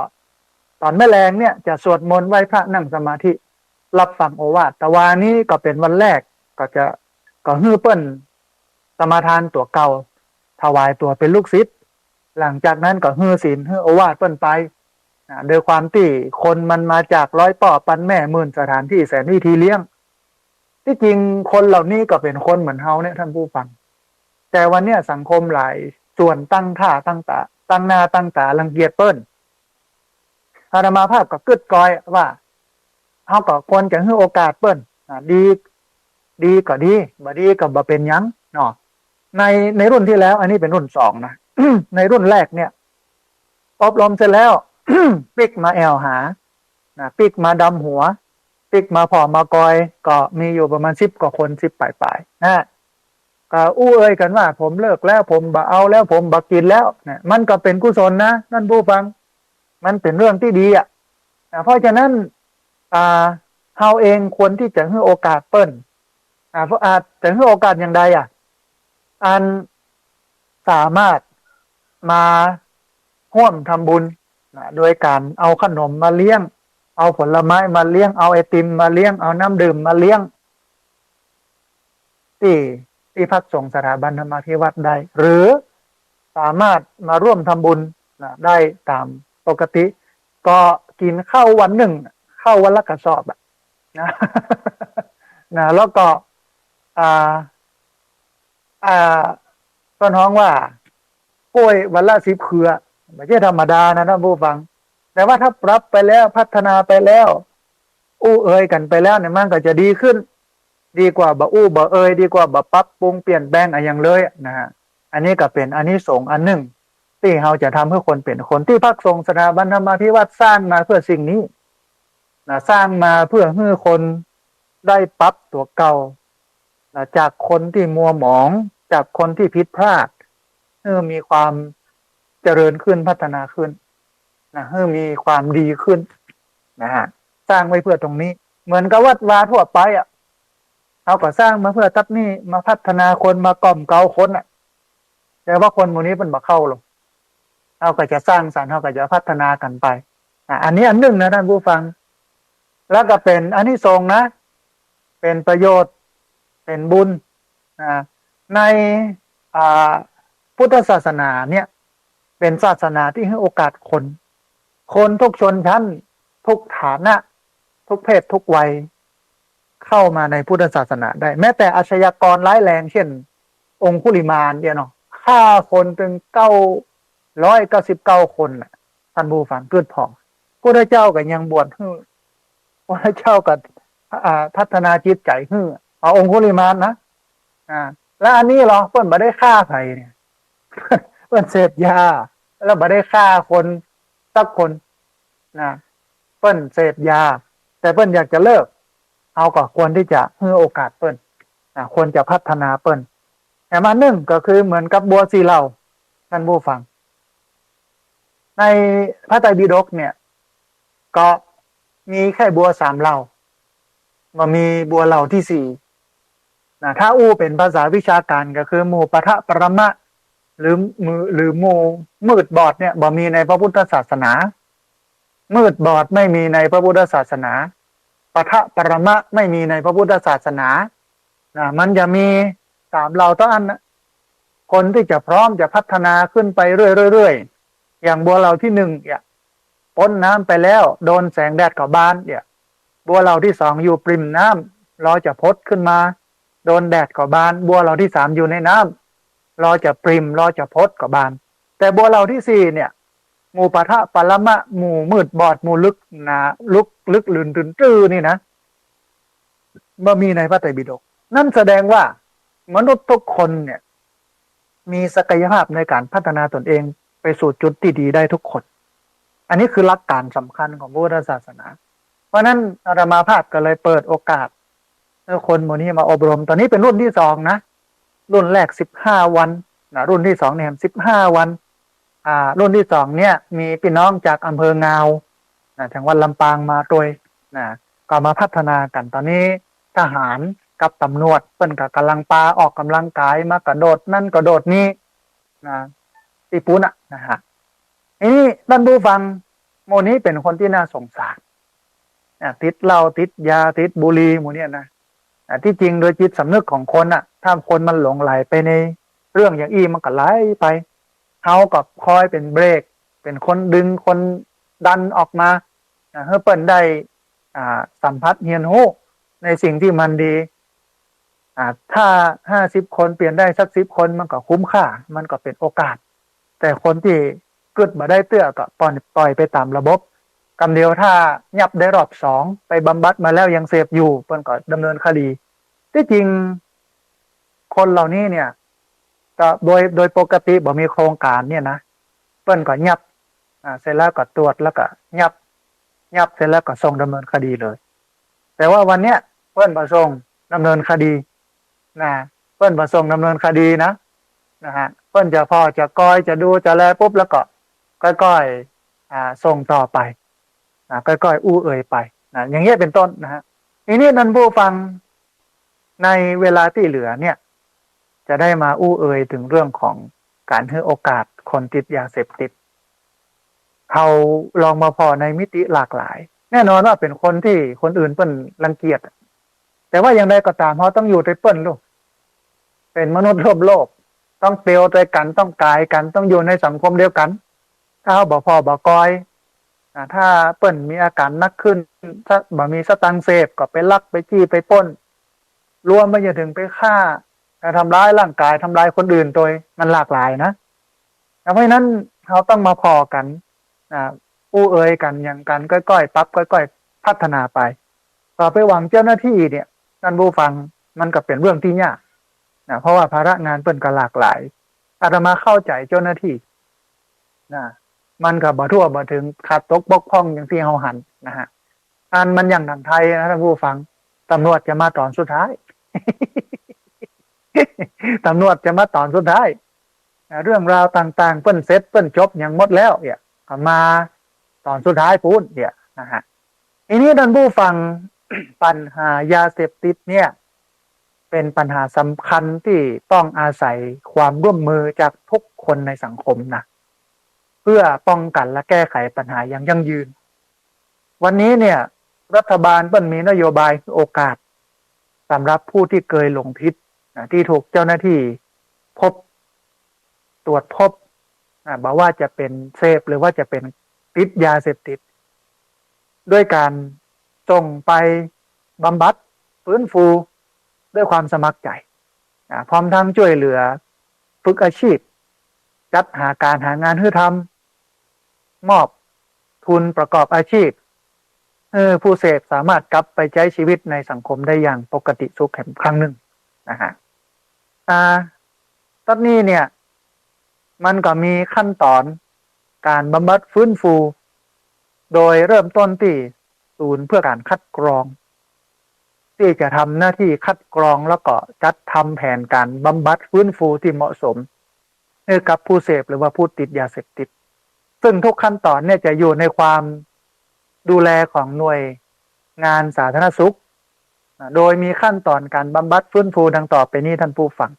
ตอนแม่แรงเนี่ยจะสวดมนต์ไหว้พระนั่งสมาธิรับฟังโอวาทแต่วานี้ก็เป็นวันแรกก็ฮื้อเปิ้นสมาทานตัวเก่าถวายตัวเป็นลูกศิษย์หลังจากนั้นก็ฮื้อศีลฮื้อโอวาทเปิ้นไป โดยความที่คนมันมาจากร้อยป่อปันแม่หมื่นสถานที่แสนวิธีเลี้ยงที่จริงคนเหล่านี้ก็เป็นคนเหมือนเฮาเนี่ยท่านผู้ฟังแต่วันเนี้ยสังคมหลายส่วนตั้งท่าตั้งตาตั้งหน้าตั้งตารังเกียจเปิ้นอาตมาภาพก็กึดกอยว่าเฮาก็ควรจะให้โอกาสเปิ้นดีดีก็ดีบ่ดีก็บ่เป็นหยังเนาะในรุ่นที่แล้วอันนี้เป็นรุ่น2นะ ในรุ่นแรกเนี่ยอบรมเสร็จแล้ว ปิกมาแอลหาปิกมาดำหัวปิกมาผอมากอยก็มีอยู่ประมาณ10 กว่าคน10ปลายๆนะก็อู้เอ่ยกันว่าผมเลิกแล้วผมบ่เอาแล้วผมบ่กินแล้วเนี่ยมันก็เป็นกุศลนะท่านผู้ฟังมันเป็นเรื่องที่ดีเพราะฉะนั้นเฮาเองควรที่จะให้โอกาสเปิ้นเพราะอาจจะให้โอกาสอย่างใดอันสามารถมาร่วมทำบุญโดยการเอาขนมมาเลี้ยงเอาผลไม้มาเลี้ยงเอาไอติมมาเลี้ยงเอาน้ำดื่มมาเลี้ยงที่พักสงฆ์สถาบันธรรมาภิวัตรได้หรือสามารถมาร่วมทำบุญได้ตามปกติก็กินข้าววันหนึ่งข้าววันละกระสอบนะแล้วก็ต้นฮ้องว่าป่วยวันละ10 เครือไม่ใช่ธรรมดานะท่านผู้ฟังแต่ว่าถ้าปรับไปแล้วพัฒนาไปแล้วอู้เอ่ยกันไปแล้วเนี่ยมันก็จะดีขึ้นดีกว่าบ่อู้บ่เอ่ยดีกว่าบ่ปรับปรุงเปลี่ยนแปลงอะไรอย่างเลยนะฮะอันนี้ก็เป็นอานิสงส์อันหนึ่งที่เราจะทำให้คนเป็นคนที่พักสงฆ์สถาบันธรรมาภิวัตรสร้างมาเพื่อสิ่งนี้สร้างมาเพื่อให้คนได้ปรับตัวเก่าจากคนที่มัวหมองจากคนที่ผิดพลาดให้มีความเจริญขึ้นพัฒนาขึ้นให้มีความดีขึ้นนะฮะสร้างไว้เพื่อตรงนี้เหมือนกับวัดวาทั่วไปเขาก็สร้างมาเพื่อทับนี่มาพัฒนาคนมากล่อมเกลาคนแต่ว่าคนหมู่นี้เป็นบ่เข้าหรอกเขาก็จะสร้างสรรค์เขาก็จะพัฒนากันไปอันนี้อันหนึ่งนะท่านผู้ฟังแล้วก็เป็นอานิสงส์นะเป็นประโยชน์เป็นบุญในพุทธศาสนาเนี่ยเป็นศาสนาที่ให้โอกาสคนทุกชนชั้นทุกฐานะทุกเพศทุกวัยเข้ามาในพุทธศาสนาได้แม้แต่อาชญากรร้ายแรงเช่นองคุลิมานเนี่ยเนาะฆ่าคนถึง999 คนท่านผู้ฟังเกิดพอพระเจ้าก็ยังบวชให้พระเจ้าก็พัฒนาจิตใจให้เอาองคุลิมานนะแล้วอันนี้เหรอเพิ่นบ่ได้ฆ่าใครเนี่ยเพิ่นเสพยาแล้วบ่ได้ฆ่าคนสักคนเพิ่นเสพยาแต่เพิ่นอยากจะเลิกเอาก็ควรที่จะให้โอกาสเปิ้นควรจะพัฒนาเปิ้นแต่มาหนึ่งก็คือเหมือนกับบัวสีเหล่าท่านผู้ฟังในพระไตรปิฎกเนี่ยก็มีแค่บัว3 เหล่าก็มีบัวเหล่าที่4ถ้าอู้เป็นภาษาวิชาการก็คือหมู่ปะทะปรมะหรือหมู่มืดบอดเนี่ยบ่มีในพระพุทธศาสนามืดบอดไม่มีในพระพุทธศาสนาปะทะปรมะไม่มีในพระพุทธศาสนามันจะมี3 เหล่าเท่านั้นนะคนที่จะพร้อมจะพัฒนาขึ้นไปเรื่อยๆอย่างบัวเหล่าที่1เนี่ยพ้นน้ำไปแล้วโดนแสงแดดกับบานเนี่ยบัวเหล่าที่2อยู่ปริมน้ำรอจะพดขึ้นมาโดนแดดกับบานบัวเหล่าที่3อยู่ในน้ำรอจะปริมรอจะพดกับบานแต่บัวเหล่าที่4เนี่ยหมู่ปะทะปรมะหมู่มืดบอดหมู่ลึกลึกลื่นตื้อนี่นะบ่มีในพระไตรปิฎกนั่นแสดงว่ามนุษย์ทุกคนเนี่ยมีศักยภาพในการพัฒนาตนเองไปสู่จุดที่ดีได้ทุกคนอันนี้คือหลักการสำคัญของพุทธศาสนาเพราะนั้นอาตมาภาพก็เลยเปิดโอกาสให้คนหมู่นี้มาอบรมตอนนี้เป็นรุ่นที่2นะรุ่นแรก15 วันรุ่นที่2เนี่ย15 วันรุ่นที่2เนี่ยมีพี่น้องจากอำเภองาวจังหวัดลำปางมาโดยก็มาพัฒนากันตอนนี้ทหารกับตำรวจเพิ่นก็กำลังปาออกกำลังกายมากระโดดนั่นกระโดดนี่ที่ปูนนะฮะนี่ท่านผู้ฟังโมนี้เป็นคนที่น่าสงสารติดเหล้าติดยาติดบุหรี่หมู่เนี่ยนะที่จริงโดยจิตสำนึกของคนถ้าคนมันหลงไหลไปในเรื่องอย่างอี้มันก็ไหลไปเขาก็คอยเป็นเบรกเป็นคนดึงคน ดันออกมาให้เปิ้นได้สัมผัสเรียนรู้ในสิ่งที่มันดีถ้า50 คนเปลี่ยนได้สัก10 คนมันก็คุ้มค่ามันก็เป็นโอกาสแต่คนที่กึดมาได้เตื้อก็ปล่อยไปตามระบบกำเดียวถ้ายับได้รอบ2ไปบำบัดมาแล้วยังเสพอยู่เปิ้นก็ดำเนินคดีที่จริงคนเหล่านี้เนี่ยก็โดยปกติบ่มีโครงการเนี่ยนะเปิ้นก็ยับเสร็จแล้วก็ตรวจแล้วก็ยับเสร็จแล้วก็ส่งดำเนินคดีเลยแต่ว่าวันเนี้ยเปิ้นบ่ส่งดำเนินคดีนะเปิ้นบ่ส่งดำเนินคดีนะฮะเปิ้นจะพอจะก้อยจะดูจะแลปุ๊บแล้วก็ก้อยส่งต่อไปก้อยอู้เอ่ยไปอย่างเงี้ยเป็นต้นนะฮะทีนี้ท่านผู้ฟังในเวลาที่เหลือเนี่ยจะได้มาอู้เอ่ยถึงเรื่องของการให้โอกาสคนติดยาเสพติดเขาลองมาพอในมิติหลากหลายแน่นอนว่าเป็นคนที่คนอื่นเปิ้นรังเกียจแต่ว่าอย่างไรก็ตามเขาต้องอยู่ในเปิ้นลูกเป็นมนุษย์ร่วมโลกต้องเตียวใจกันต้องกายกันต้องอยู่ในสังคมเดียวกันถ้าเขาบ่พอบ่กอยถ้าเปิ้นมีอาการนักขึ้นถ้าบ่มีสตังค์เสพก็ไปลักไปจี้ไปปล้นรวมไปจนถึงไปฆ่าทำร้ายร่างกายทำร้ายคนอื่นโดยมันหลากหลายนะเพราะฉะนั้นเขาต้องมาพอกันอู้เอ่ยกันอย่างกันก้อยๆปั๊บก้อยๆพัฒนาไปต่อไปหวังเจ้าหน้าที่เนี่ยท่านผู้ฟังมันก็เป็นเรื่องที่ยากเพราะว่าภาระงานเปิ้นก็หลากหลายอาตมาเข้าใจเจ้าหน้าที่มันก็บ่ทั่วบ่ถึงขาดตกบกพร่องอย่างที่เฮาหันนะฮะมันอย่างทางไทยนะท่านผู้ฟังตำรวจจะมาตอนสุดท้าย ตำรวจจะมาตอนสุดท้ายเรื่องราวต่างๆเปิ้นเสร็จเปิ้นจบอย่างหมดแล้วเนี่ยมาตอนสุดท้ายพูดเนี่ยนะฮะทีนี้ท่านผู้ฟัง ปัญหายาเสพติดเนี่ยเป็นปัญหาสำคัญที่ต้องอาศัยความร่วมมือจากทุกคนในสังคมนะเพื่อป้องกันและแก้ไขปัญหาอย่างยั่งยืนวันนี้เนี่ยรัฐบาลเปิ้นมีนโยบายโอกาสสำหรับผู้ที่เคยหลงผิดที่ถูกเจ้าหน้าที่พบตรวจพบบอกว่าจะเป็นเสพหรือว่าจะเป็นติดยาเสพติดด้วยการส่งไปบำบัดฟื้นฟูด้วยความสมัครใจพร้อมทั้งช่วยเหลือฝึกอาชีพจัดหาการหางานให้ทำมอบทุนประกอบอาชีพผู้เสพสามารถกลับไปใช้ชีวิตในสังคมได้อย่างปกติสุขแห่งครั้งหนึ่งนะฮะตอนนี้เนี่ยมันก็มีขั้นตอนการบำบัดฟื้นฟูโดยเริ่มต้นที่ศูนย์เพื่อการคัดกรองที่จะทำหน้าที่คัดกรองแล้วก็จัดทำแผนการบำบัดฟื้นฟูที่เหมาะสมให้กับผู้เสพหรือว่าผู้ติดยาเสพติดซึ่งทุกขั้นตอนเนี่ยจะอยู่ในความดูแลของหน่วยงานสาธารณสุขโดยมีขั้นตอนการบำบัดฟื้นฟูดังต่อไปนี้ท่านผู้ฟัง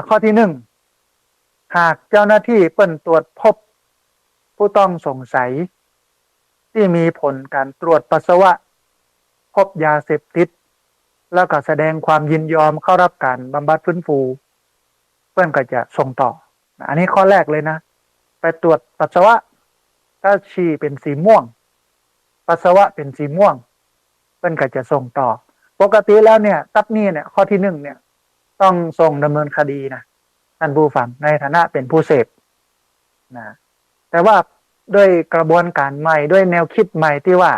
ข้อที่1หากเจ้าหน้าที่เปิ้นตรวจพบผู้ต้องสงสัยที่มีผลการตรวจปัสสาวะพบยาเสพติดแล้วก็แสดงความยินยอมเข้ารับการบำบัดฟื้นฟูเปิ้นก็จะส่งต่ออันนี้ข้อแรกเลยนะไปตรวจปัสสาวะถ้าฉี่เป็นสีม่วงปัสสาวะเป็นสีม่วงเปิ้นก็จะส่งต่อปกติแล้วเนี่ยตับนี้เนี่ยข้อที่1เนี่ยต้องส่งดำเนินคดีนะท่านผู้ฟังในฐานะเป็นผู้เสพนะแต่ว่าด้วยกระบวนการใหม่ด้วยแนวคิดใหม่ที่ว่า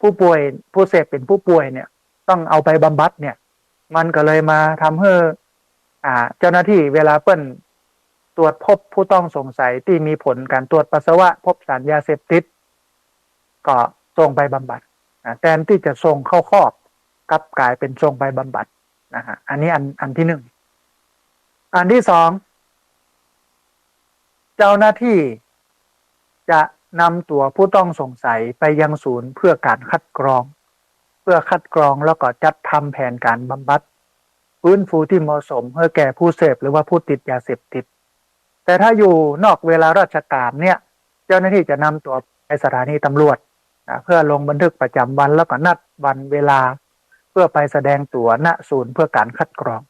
ผู้ป่วยผู้เสพเป็นผู้ป่วยเนี่ยต้องเอาไปบำบัดเนี่ยมันก็เลยมาทำให้เจ้าหน้าที่เวลาเปิ้นตรวจพบผู้ต้องสงสัยที่มีผลการตรวจปัสสาวะพบสารยาเสพติดก็ส่งไปบำบัดแทนที่จะส่งเข้าคอกกลับกลายเป็นส่งไปบำบัดนะฮะอันนี้อันที่1อันที่2เจ้าหน้าที่จะนำตัวผู้ต้องสงสัยไปยังศูนย์เพื่อการคัดกรองแล้วก็จัดทำแผนการบำบัดฟื้นฟูที่เหมาะสมเพื่อแก่ผู้เสพหรือว่าผู้ติดยาเสพติดแต่ถ้าอยู่นอกเวลาราชการเนี่ยเจ้าหน้าที่จะนำตัวไปสถานีตำรวจเพื่อลงบันทึกประจำวันแล้วก็นัดวันเวลาเพื่อไปแสดงตัวณศูนย์เพื่อการคัดกรอง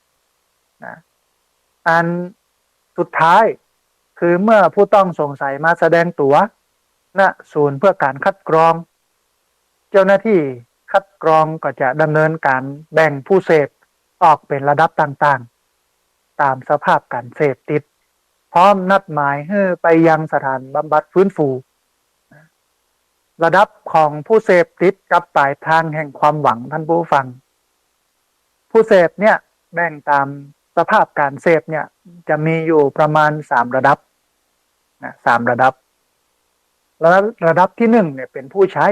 อันสุดท้ายคือเมื่อผู้ต้องสงสัยมาแสดงตัว ณศูนย์เพื่อการคัดกรองเจ้าหน้าที่คัดกรองก็จะดำเนินการแบ่งผู้เสพออกเป็นระดับต่างๆตามสภาพการเสพติดพร้อมนัดหมายให้ไปยังสถานบำบัดฟื้นฟูระดับของผู้เสพติดกับปลายทางแห่งความหวังท่านผู้ฟังผู้เสพเนี่ยแบ่งตามสภาพการเสพเนี่ยจะมีอยู่ประมาณ3ระดับนะ3ระดับระดับที่1เนี่ยเป็นผู้ใช้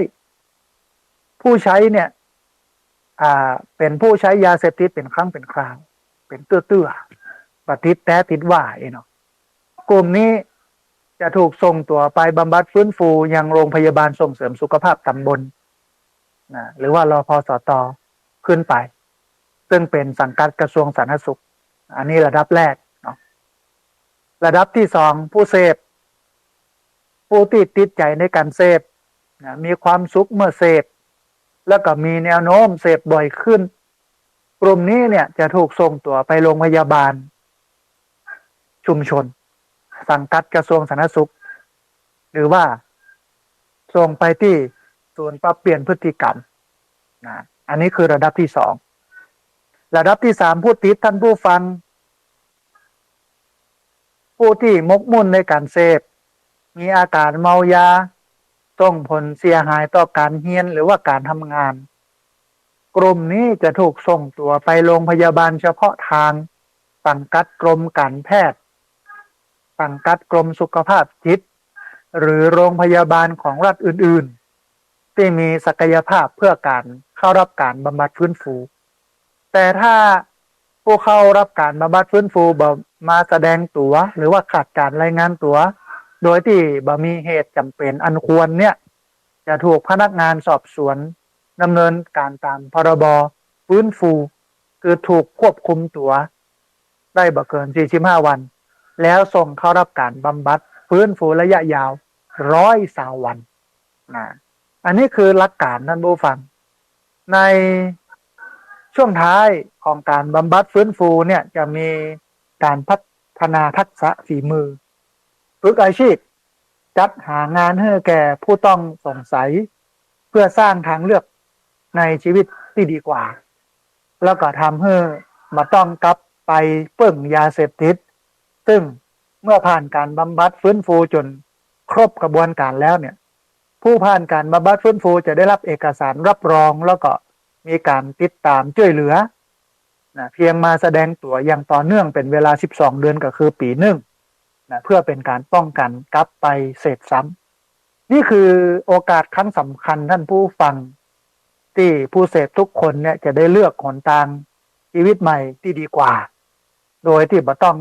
เนี่ยเป็นผู้ใช้ยาเสพติดเป็นครั้งเป็นคราวเป็นเตื้อปฏิดแต่ติดว่าเนาะกลุ่มนี้จะถูกส่งตัวไปบำบัดฟื้นฟูยังโรงพยาบาลส่งเสริมสุขภาพตำบลนะหรือว่ารพสตขึ้นไปซึ่งเป็นสังกัดกระทรวงสาธารณสุขอันนี้ระดับแรกเนาะระดับที่2ผู้เสพผู้ติดใจในการเสพนะมีความสุขเมื่อเสพแล้วก็มีแนวโน้มเสพบ่อยขึ้นกลุ่มนี้เนี่ยจะถูกส่งตัวไปโรงพยาบาลชุมชนสังกัดกระทรวงสาธารณสุขหรือว่าส่งไปที่ศูนย์ปรับเปลี่ยนพฤติกรรมนะอันนี้คือระดับที่2ระดับที่3ผู้ติดท่านผู้ฟังผู้ที่มกมุ่นในการเสพมีอาการเมายาส่งผลเสียหายต่อการเรียนหรือว่าการทำงานกลุ่มนี้จะถูกส่งตัวไปโรงพยาบาลเฉพาะทางสังกัดกรมการแพทย์สังกัดกรมสุขภาพจิตหรือโรงพยาบาลของรัฐอื่นๆที่มีศักยภาพเพื่อการเข้ารับการบำบัดฟื้นฟูแต่ถ้าผู้เข้ารับการบำบัดฟื้นฟูบ่มาแสดงตัวหรือว่าขาดการรายงานตัวโดยที่บ่มีเหตุจำเป็นอันควรเนี่ยจะถูกพนักงานสอบสวนดำเนินการตามพรบฟื้นฟูคือถูกควบคุมตัวได้บ่เกิน45วันแล้วส่งเข้ารับการบำบัดฟื้นฟูระยะยาว120วันนะอันนี้คือหลักการท่านผู้ฟังในช่วงท้ายของการบำบัดฟื้นฟูเนี่ยจะมีการพัฒนาทักษะฝีมือฝึกอาชีพจัดหางานให้แก่ผู้ต้องสงสัยเพื่อสร้างทางเลือกในชีวิตที่ดีกว่าแล้วก็ทำให้มาต้องกลับไปเปิ่งยาเสพติดซึ่งเมื่อผ่านการบำบัดฟื้นฟูจนครบกระบวนการแล้วเนี่ยผู้ผ่านการบำบัดฟื้นฟูจะได้รับเอกสารรับรองแล้วก็มีการติดตามช่วยเหลือนะเพียงมาแสดงตัวอย่างต่อเนื่องเป็นเวลา12เดือนก็คือปีหนึ่งนะเพื่อเป็นการป้องกันกลับไปเสพซ้ำนี่คือโอกาสครั้งสำคัญท่านผู้ฟังที่ผู้เสพทุกคนเนี่ยจะได้เลือกหนทางชีวิตใหม่ที่ดีกว่าโดยที่บ่ต้อง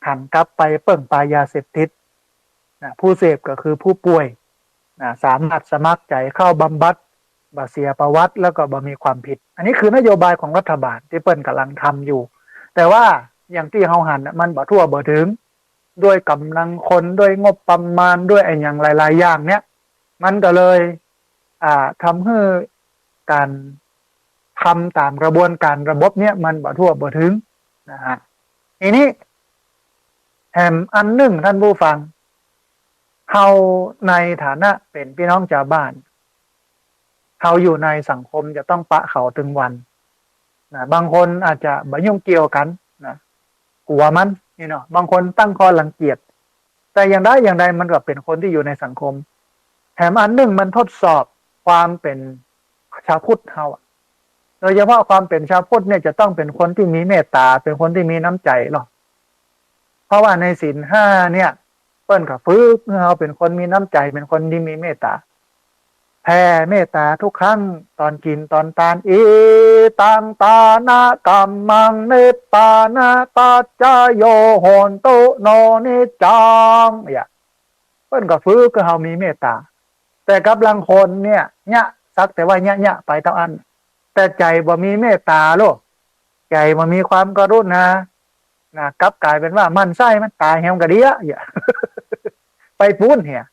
หันกลับไปเปิ่งปลายาเสพติดนะผู้เสพก็คือผู้ป่วยนะสามารถสมัครใจเข้าบำบัดบ่เสียประวัติแล้วก็บ่มีความผิดอันนี้คือนโยบายของรัฐบาลที่เปิ้นกำลังทำอยู่แต่ว่าอย่างที่เฮาหันมันบ่ทั่วบ่ถึงด้วยกำลังคนด้วยงบประมาณด้วยไอ้อย่างหลายๆอย่างเนี้ยมันก็เลยทำให้การทำตามกระบวนการระบบเนี้ยมันบ่ทั่วบ่ถึงนะฮะทีนี้แถมอันหนึ่งท่านผู้ฟังเฮาในฐานะเป็นพี่น้องชาวบ้านเฮาอยู่ในสังคมจะต้องปะเขาถึงวันนะบางคนอาจจะบ่ยุ่งเกี่ยวกันนะกลัวมันนี่เนาะบางคนตั้งข้อรังเกียจแต่อย่างใดมันก็เป็นคนที่อยู่ในสังคมแถมอันหนึ่งมันทดสอบความเป็นชาวพุทธเฮาโดยเฉพาะความเป็นชาวพุทธเนี่ยจะต้องเป็นคนที่มีเมตตาเป็นคนที่มีน้ำใจหรอกเพราะว่าในศีล5เนี่ยเปิ้นก็ฝึกให้เราเป็นคนมีน้ำใจเป็นคนที่มีเมตตาแผ่เมตตาทุกครั้งตอนกินตอนทานอีตังตานะกัมมังเมตตานะปัจจโยโหนตุโนนิจังอย่าเปิ้นก็ฝึกให้เรามีเมตตาแต่กับลังคนเนี่ยสักแต่ว่าเนี่ยไปเท่าอันแต่ใจบ่มีเมตตาโลกใจบ่มีความกรุณานะกลับกลายเป็นว่ามันไส้มันตายแฮมกะเดียอย่า ไปปุ้นเหีย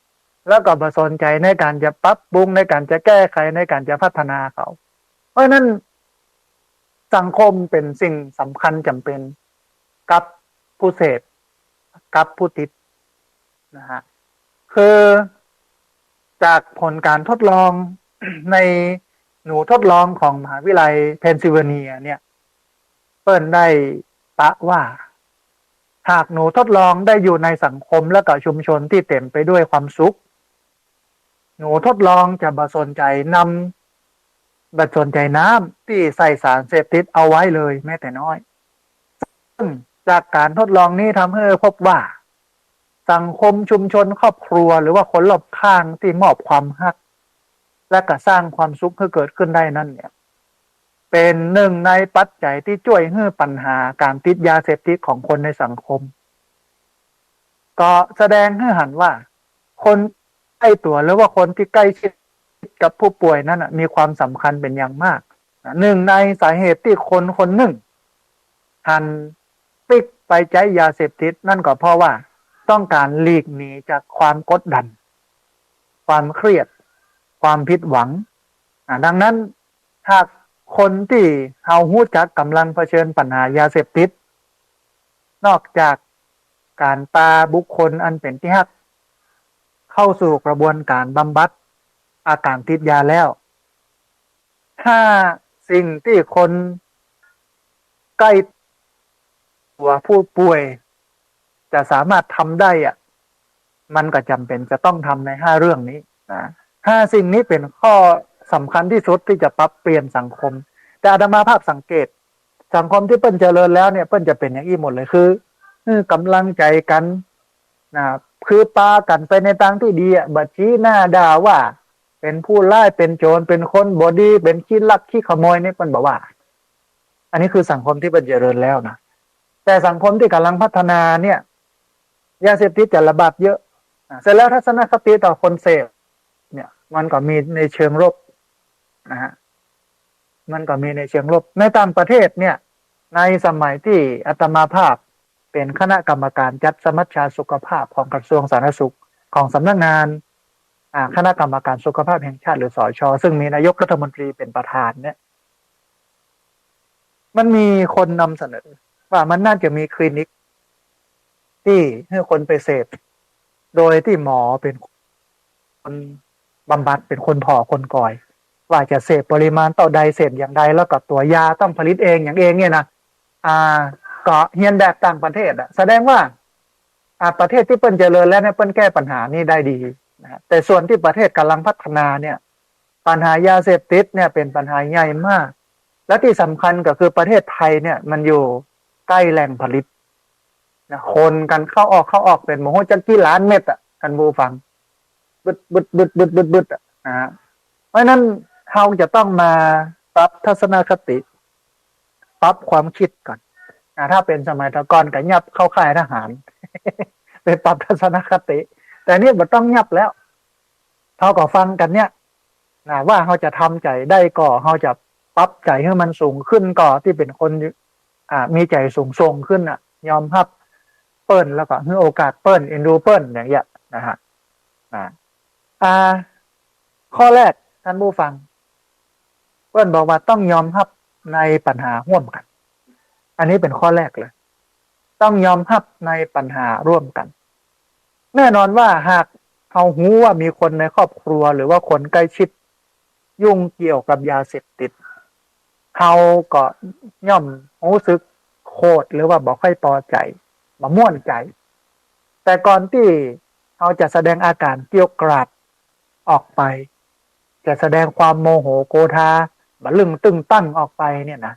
แล้วก็บ่สนใจในการจะปรับปรุงในการจะแก้ไขในการจะพัฒนาเขาเพราะนั้นสังคมเป็นสิ่งสำคัญจำเป็นกับผู้เสพกับผู้ติดนะฮะคือ จากผลการทดลอง ในหนูทดลองของมหาวิทยาลัยเพนซิลเวเนียเนี่ยเปิ้นได้ปะว่าหากหนูทดลองได้อยู่ในสังคมและก็ชุมชนที่เต็มไปด้วยความสุขหนูทดลองจะบ่สนใจบ่สนใจน้ำที่ใส่สารเสพติดเอาไว้เลยแม้แต่น้อยซึ่งจากการทดลองนี้ทำให้พบว่าสังคมชุมชนครอบครัวหรือว่าคนรอบข้างที่มอบความรักและก็สร้างความสุขให้เกิดขึ้นได้นั่นเนี่ยเป็นหนึ่งในปัจจัยที่ช่วยให้ปัญหาการติดยาเสพติดของคนในสังคมก็แสดงให้เห็นว่าคนใกล้ตัวหรือว่าคนที่ใกล้ชิดกับผู้ป่วยนั้นมีความสำคัญเป็นอย่างมากหนึ่งในสาเหตุที่คนคนหนึ่งหันปิกไปใช้ยาเสพติดนั่นก็เพราะว่าต้องการหลีกหนีจากความกดดันความเครียดความผิดหวังดังนั้นหากคนที่เฮาฮู้จักกำลังเผชิญปัญหายาเสพติดนอกจากการพาบุคคลอันเป็นที่รักเข้าสู่กระบวนการบำบัดอาการติดยาแล้วถ้าสิ่งที่คนใกล้ตัวผู้ป่วยจะสามารถทำได้มันก็จำเป็นจะต้องทำใน5เรื่องนี้นะ5สิ่งนี้เป็นข้อสำคัญที่สุดที่จะปรับเปลี่ยนสังคมแต่อาตมาภาพสังเกตสังคมที่เปิ้นเจริญแล้วเนี่ยเปิ้นจะเป็นอย่างนี้หมดเลยคือกำลังใจกันนะคือปากันไปในทางที่ดีบัดชี้หน้าด่าว่าเป็นผู้ร้ายเป็นโจรเป็นคนบอดีเป็นขี้ลักขี้ขโมยนี่เปิ้นบอกว่าอันนี้คือสังคมที่เปิ้นเจริญแล้วนะแต่สังคมที่กำลังพัฒนาเนี่ยยาเสพติดจะระบาดเยอะเสร็จแล้วทัศนคติต่อคนเสพเนี่ยมันก็มีในเชิงลบนะฮะมันก็มีในเชิงลบในต่างประเทศเนี่ยในสมัยที่อาตมาภาพเป็นคณะกรรมการจัดสมัชชาสุขภาพของกระทรวงสาธารณสุขของสำนักงานคณะกรรมการสุขภาพแห่งชาติหรือสช.ซึ่งมีนายกรัฐมนตรีเป็นประธานเนี่ยมันมีคนนำเสนอว่ามันน่าจะมีคลินิกที่ให้คนไปเสพโดยที่หมอเป็นคนบำบัดเป็นคนผ่อคนก่อยว่าจะเสพปริมาณเท่าใดเสพอย่างใดแล้วก็ตัวยาต้องผลิตเองอย่างเองเนี่ยนะก็เฮียนแบบต่างประเทศแสดงว่าประเทศที่เปิ้นเจริญแล้วเนี่ยเปิ้นแก้ปัญหานี้ได้ดีนะแต่ส่วนที่ประเทศกำลังพัฒนาเนี่ยปัญหายาเสพติดเนี่ยเป็นปัญหาใหญ่มากและที่สำคัญก็คือประเทศไทยเนี่ยมันอยู่ใกล้แหล่งผลิตนะคนกันเข้าออกเป็นโมโหจักกี่ล้านเม็ดท่านผู้ฟังบึดเพราะนั้นเราจะต้องมาปรับทัศนคติปรับความคิดก่อนถ้าเป็นสมัยตะก่อนก็ยับเข้าค่ายทหาร ไปปรับทัศนคติแต่นี่มันต้องยับแล้วเขาก็ฟังกันเนี่ยว่าเขาจะทำใจได้ก็เขาจะปรับใจให้มันสูงขึ้นก็ที่เป็นคนมีใจสูงส่งขึ้นยอมรับเปิ้นแล้วก็ให้โอกาสเปิ้นเอ็นดูเปิ้นอย่างเงี้ยนะฮะข้อแรกท่านผู้ฟังเปิ้นบอกว่าต้องยอมรับในปัญหาร่วมกันอันนี้เป็นข้อแรกเลยต้องยอมรับในปัญหาร่วมกันแน่นอนว่าหากเขาหูว่ามีคนในครอบครัวหรือว่าคนใกล้ชิดยุ่งเกี่ยวกับยาเสพติดเขาก็ย่อมรู้สึกโคตรหรือว่าบอกให้พอใจมาม่วนใจแต่ก่อนที่เขาจะแสดงอาการเกรี้ยวกราดออกไปจะแสดงความโมโหโกธาบะลึงตึงตั้งออกไปเนี่ยนะ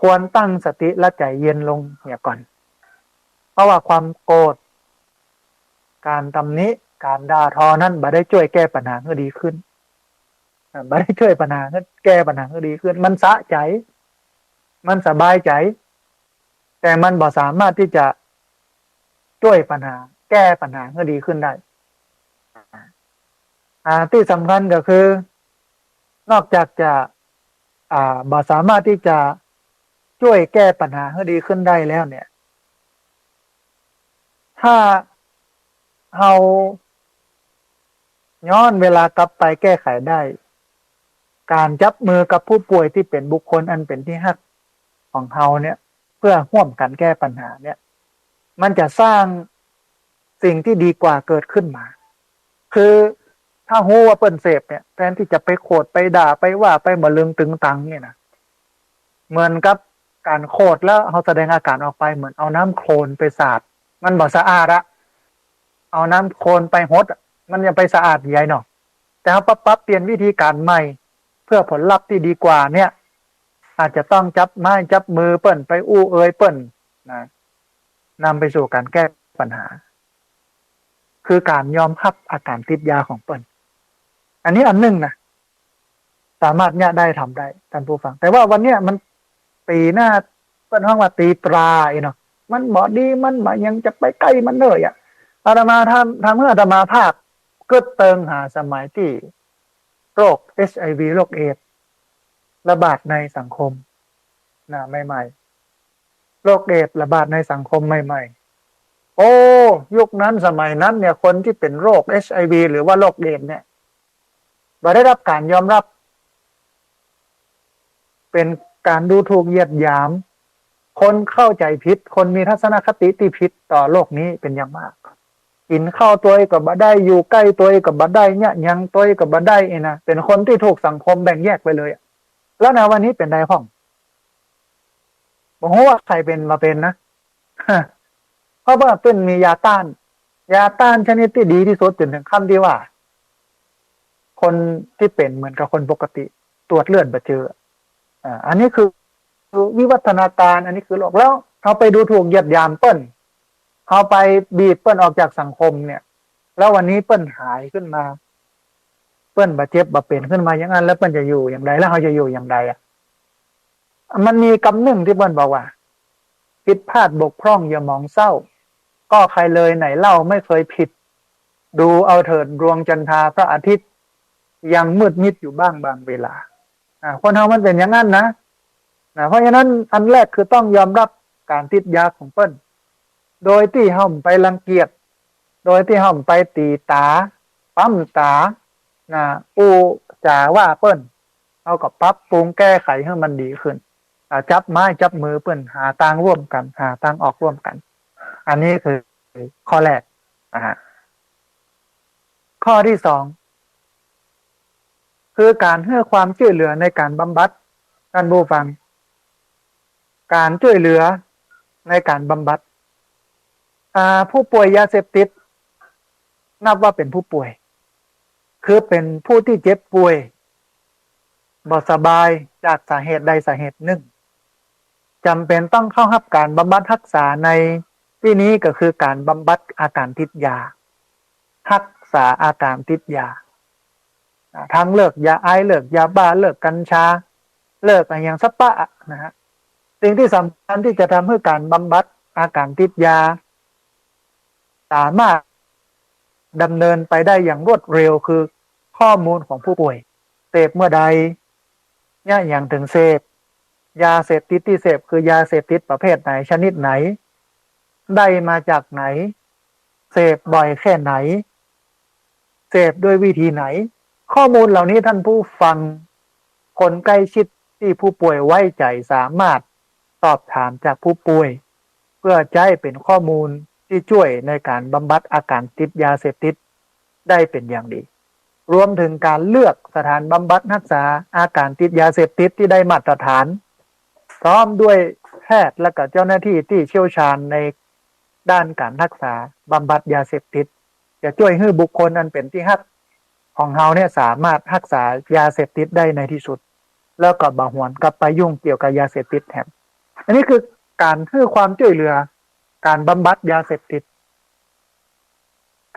ควรตั้งสติและใจเย็นลงเนี่ยก่อนเพราะว่าความโกรธการตำหนิการด่าทอนั้นบ่ได้ช่วยแก้ปัญหาให้ดีขึ้นบ่ได้ช่วยปัญหาให้แก้ปัญหาให้ดีขึ้นมันสะใจมันสบายใจแต่มันบ่สามารถที่จะช่วยปัญหาแก้ปัญหาให้ดีขึ้นได้ที่สำคัญก็คือนอกจากจะบ่สามารถที่จะช่วยแก้ปัญหาให้ดีขึ้นได้แล้วเนี่ยถ้าเราย้อนเวลากลับไปแก้ไขได้การจับมือกับผู้ป่วยที่เป็นบุคคลอันเป็นที่รักของเราเนี่ยเพื่อร่วมกันแก้ปัญหาเนี่ยมันจะสร้างสิ่งที่ดีกว่าเกิดขึ้นมาคือ ถ้าฮู้ว่าเปิ้นเสพเนี่ยแทนที่จะไปโคดไปด่าไปว่าไปมะลึงตึงตังเนี่ยนะเหมือนกับการโคดแล้วเขาแสดงอาการออกไปเหมือนเอาน้ำโคลนไปสาดมันบ่สะอาดอะเอาน้ำโคลนไปฮดมันยังไปสะอาดใหญ่เนาะแต่เขาปั๊บเปลี่ยนวิธีการใหม่เพื่อผลลัพธ์ที่ดีกว่าเนี่ยอาจจะต้องจับไม้จับมือเปิ้นไปอู้เอ่ยเปิ้นนะนำไปสู่การแก้ปัญหาคือการยอมรับอาการติดยาของเปิ้นอันนี้อันหนึ่งนะสามารถเนี่ยได้ทำได้ท่านผู้ฟังแต่ว่าวันเนี้ยมันตีหน้าเปิ้นห้องว่าตีตราเนาะมันบ่ดีมันบ่ยังจะไปใกล้มันเลยอ่ะอาตมาทำเมื่ออาตมาภาพก็เติงหาสมัยที่โรค HIV โรคเอดส์ระบาดในสังคมนะใหม่ๆโรคเอดส์ระบาดในสังคมใหม่ๆโอ้ยุคนั้นสมัยนั้นเนี่ยคนที่เป็นโรค HIV หรือว่าโรคเอดส์เนี่ยบ่ได้รับการยอมรับเป็นการดูถูกเหยียดหยามคนเข้าใจผิดคนมีทัศนคติที่ผิดต่อโลกนี้เป็นอย่างมากกินข้าวตัวเองกับบ่ได้อยู่ใกล้ตัวเองกับบ่ได้เนี่ยยังตัวเองกับบ่ได้นะเป็นคนที่ถูกสังคมแบ่งแยกไปเลยแล้วในวันนี้เป็นได้พ่องบอกว่าใครเป็นมาเป็นนะเพราะว่าเป็นมียาต้านชนิดที่ดีที่สุดจนถึงขั้นที่ว่าคนที่เป็นเหมือนกับคนปกติตรวจเลือดบ่เจออันนี้คือวิวัฒนาการอันนี้คือโลกแล้วเขาไปดูถูกเหยียดหยามเปิ้นเขาไปบีบเปิ้นออกจากสังคมเนี่ยแล้ววันนี้เปิ้นหายขึ้นมาเปิ้นบาดเจ็บบาเป็นขึ้นมาอย่างนั้นแล้วเปิ้นจะอยู่อย่างไรแล้วเขาจะอยู่อย่างไรมันมีคำหนึ่งที่เปิ้นบอกว่าผิดพลาดบกพร่องอย่ามองเศร้าก็ใครเลยไหนเล่าไม่เคยผิดดูเอาเถิดดวงจันทราพระอาทิตย์ยังมืดมิดอยู่บ้างบางเวลาคนเฮามันเป็นอย่างนั้นนะเพราะฉะนั้นอันแรกคือต้องยอมรับการติดยาของเปิ้นโดยที่เฮาไปรังเกียจโดยที่เฮาไปตีตาปั๊มตาอู้จ่าว่าเปิ้นเอากับปรับปรุงแก้ไขให้มันดีขึ้นจับไม้จับมือเปิ้นหาทางร่วมกันหาทางออกร่วมกันอันนี้คือข้อแรกข้อที่สองคือการให้ความช่วยเหลือในการบำบัดท่านผู้ฟังการช่วยเหลือในการบำบัดผู้ป่วยยาเสพติดนับว่าเป็นผู้ป่วยคือเป็นผู้ที่เจ็บป่วยบ่สบายจากสาเหตุใดสาเหตุหนึ่งจำเป็นต้องเข้ารับการบำบัดรักษาในที่นี้ก็คือการบำบัดอาการติดยารักษาอาการติดยาทั้งเลิกยาไอเลิกยาบ้าเลิกกัญชาเลิกอะไรอย่างสปะนะฮะสิ่งที่สำคัญที่จะทำให้การบำบัดอาการติดยาสามารถดำเนินไปได้อย่างรวดเร็วคือข้อมูลของผู้ป่วยเสพเมื่อใดเนี่ยอย่างถึงเสพยาเสพติดที่เสพคือยาเสพติดประเภทไหนชนิดไหนได้มาจากไหนเสพบ่อยแค่ไหนเสพด้วยวิธีไหนข้อมูลเหล่านี้ท่านผู้ฟังคนใกล้ชิดที่ผู้ป่วยไว้ใจสามารถสอบถามจากผู้ป่วยเพื่อจะให้เป็นข้อมูลที่ช่วยในการบำบัดอาการติดยาเสพติดได้เป็นอย่างดีรวมถึงการเลือกสถานบำบัดรักษาอาการติดยาเสพติดที่ได้มาตรฐานพร้อมด้วยแพทย์และก็เจ้าหน้าที่ที่เชี่ยวชาญในด้านการรักษาบำบัดยาเสพติดจะช่วยให้บุคคลอันเป็นที่ฮักของเฮาเนี่ยสามารถรักษายาเสพติดได้ในที่สุดแล้วก็บ่หวนกลับไปยุ่งเกี่ยวกับยาเสพติดแถมอันนี้คือการให้ความช่วยเหลือการบำบัดยาเสพติด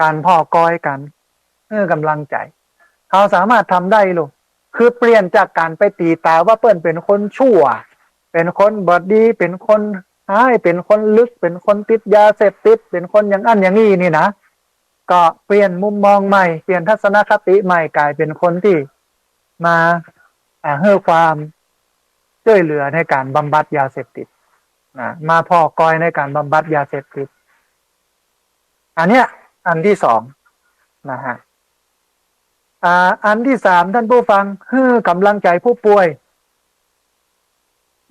การพ่อกอยกันให้กำลังใจเขาสามารถทำได้ลูกคือเปลี่ยนจากการไปตีตาว่าเปิ้นเป็นคนชั่วเป็นคนบอดีเป็นคนร้ายเป็นคนลึกเป็นคนติดยาเสพติดเป็นคนอย่างอันอย่างนี้นี่นะก็เปลี่ยนมุมมองใหม่เปลี่ยนทัศนคติใหม่กลายเป็นคนที่มาให้ความช่วยเหลือในการบำบัดยาเสพติดมาพ่อกอยในการบำบัดยาเสพติดอันเนี้ยอันที่สองนะฮะอันที่สามท่านผู้ฟังให้กำลังใจผู้ป่วย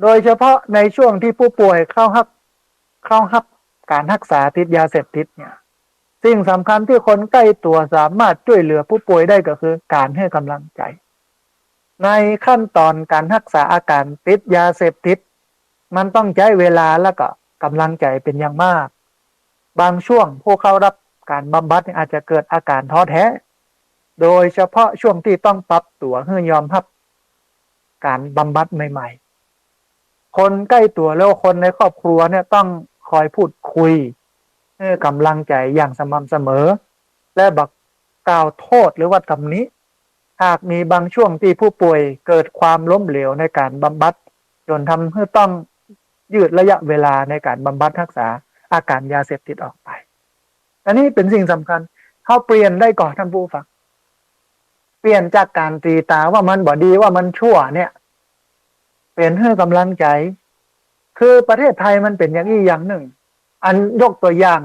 โดยเฉพาะในช่วงที่ผู้ป่วยเข้ารับการรักษาติดยาเสพติดเนี่ย สิ่งสำคัญที่คนใกล้ตัวสามารถช่วยเหลือผู้ป่วยได้ก็คือการให้กำลังใจในขั้นตอนการรักษาอาการติดยาเสพติดมันต้องใช้เวลาแล้วก็กำลังใจเป็นอย่างมากบางช่วงผู้เข้ารับการบำบัดอาจจะเกิดอาการท้อแท้โดยเฉพาะช่วงที่ต้องปรับตัวให้ยอมรับการบำบัดใหม่ๆคนใกล้ตัวแล้วคนในครอบครัวเนี่ยต้องคอยพูดคุยให้กำลังใจอย่างสม่ำเสมอและบอกกล่าวโทษหรือว่าตำหนิหากมีบางช่วงที่ผู้ป่วยเกิดความล้มเหลวในการบำบัดจนทำให้ต้องยืดระยะเวลาในการบำบัดรักษาอาการยาเสพติดออกไปอันนี้เป็นสิ่งสำคัญเขาเปลี่ยนได้ก่อนท่านผู้ฟังเปลี่ยนจากการตีตาว่ามันบ่ดีว่ามันชั่วเนี่ยเปลี่ยนให้กำลังใจคือประเทศไทยมันเป็นอย่างนี้อย่างหนึ่งอันยกตัวอย่าง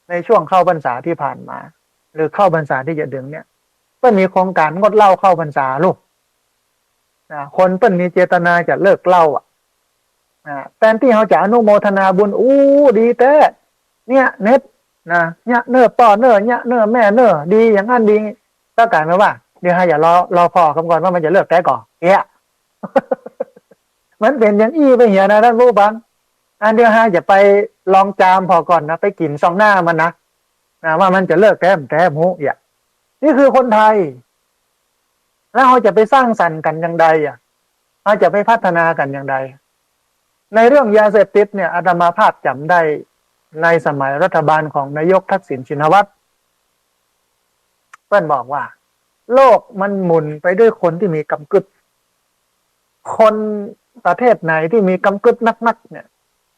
ในช่วงเข้าพรรษาที่ผ่านมาหรือเข้าพรรษาที่จะถึงเนี่ยเปิ้นมีโครงการงดเหล้าเข้าพรรษาลูกคนเปิ้นมีเจตนาจะเลิกเหล้าแทนที่เขาจะอนุโมทนาบุญอู้ดีเต้เนี่ยเน็ตนะเนี่ยเนอป่อเนอเนี่ยเนอแม่เนอดีอย่างนั้นดีก็กลายเป็นว่าเดี๋ยวให้อย่ารอพ่อคำก่อนว่ามันจะเลิกแก้ก่อนเอ๊ะ มันเป็นอย่างอี้ไปเหียนะท่านผู้ฟังอันเดียวให้จะไปลองจามพอก่อนนะไปกินซองหน้ามันนะว่ามันจะเลิกแก้หูอย่านี่คือคนไทยแล้วเราจะไปสร้างสรรค์กันอย่างใดเราจะไปพัฒนากันอย่างใดในเรื่องยาเสพติดเนี่ยอาตมาภาพจำได้ในสมัยรัฐบาลของนายกทักษิณชินวัตรเพื่อนบอกว่าโลกมันหมุนไปด้วยคนที่มีกำกึดคนประเทศไหนที่มีกำกึดนักๆเนี่ย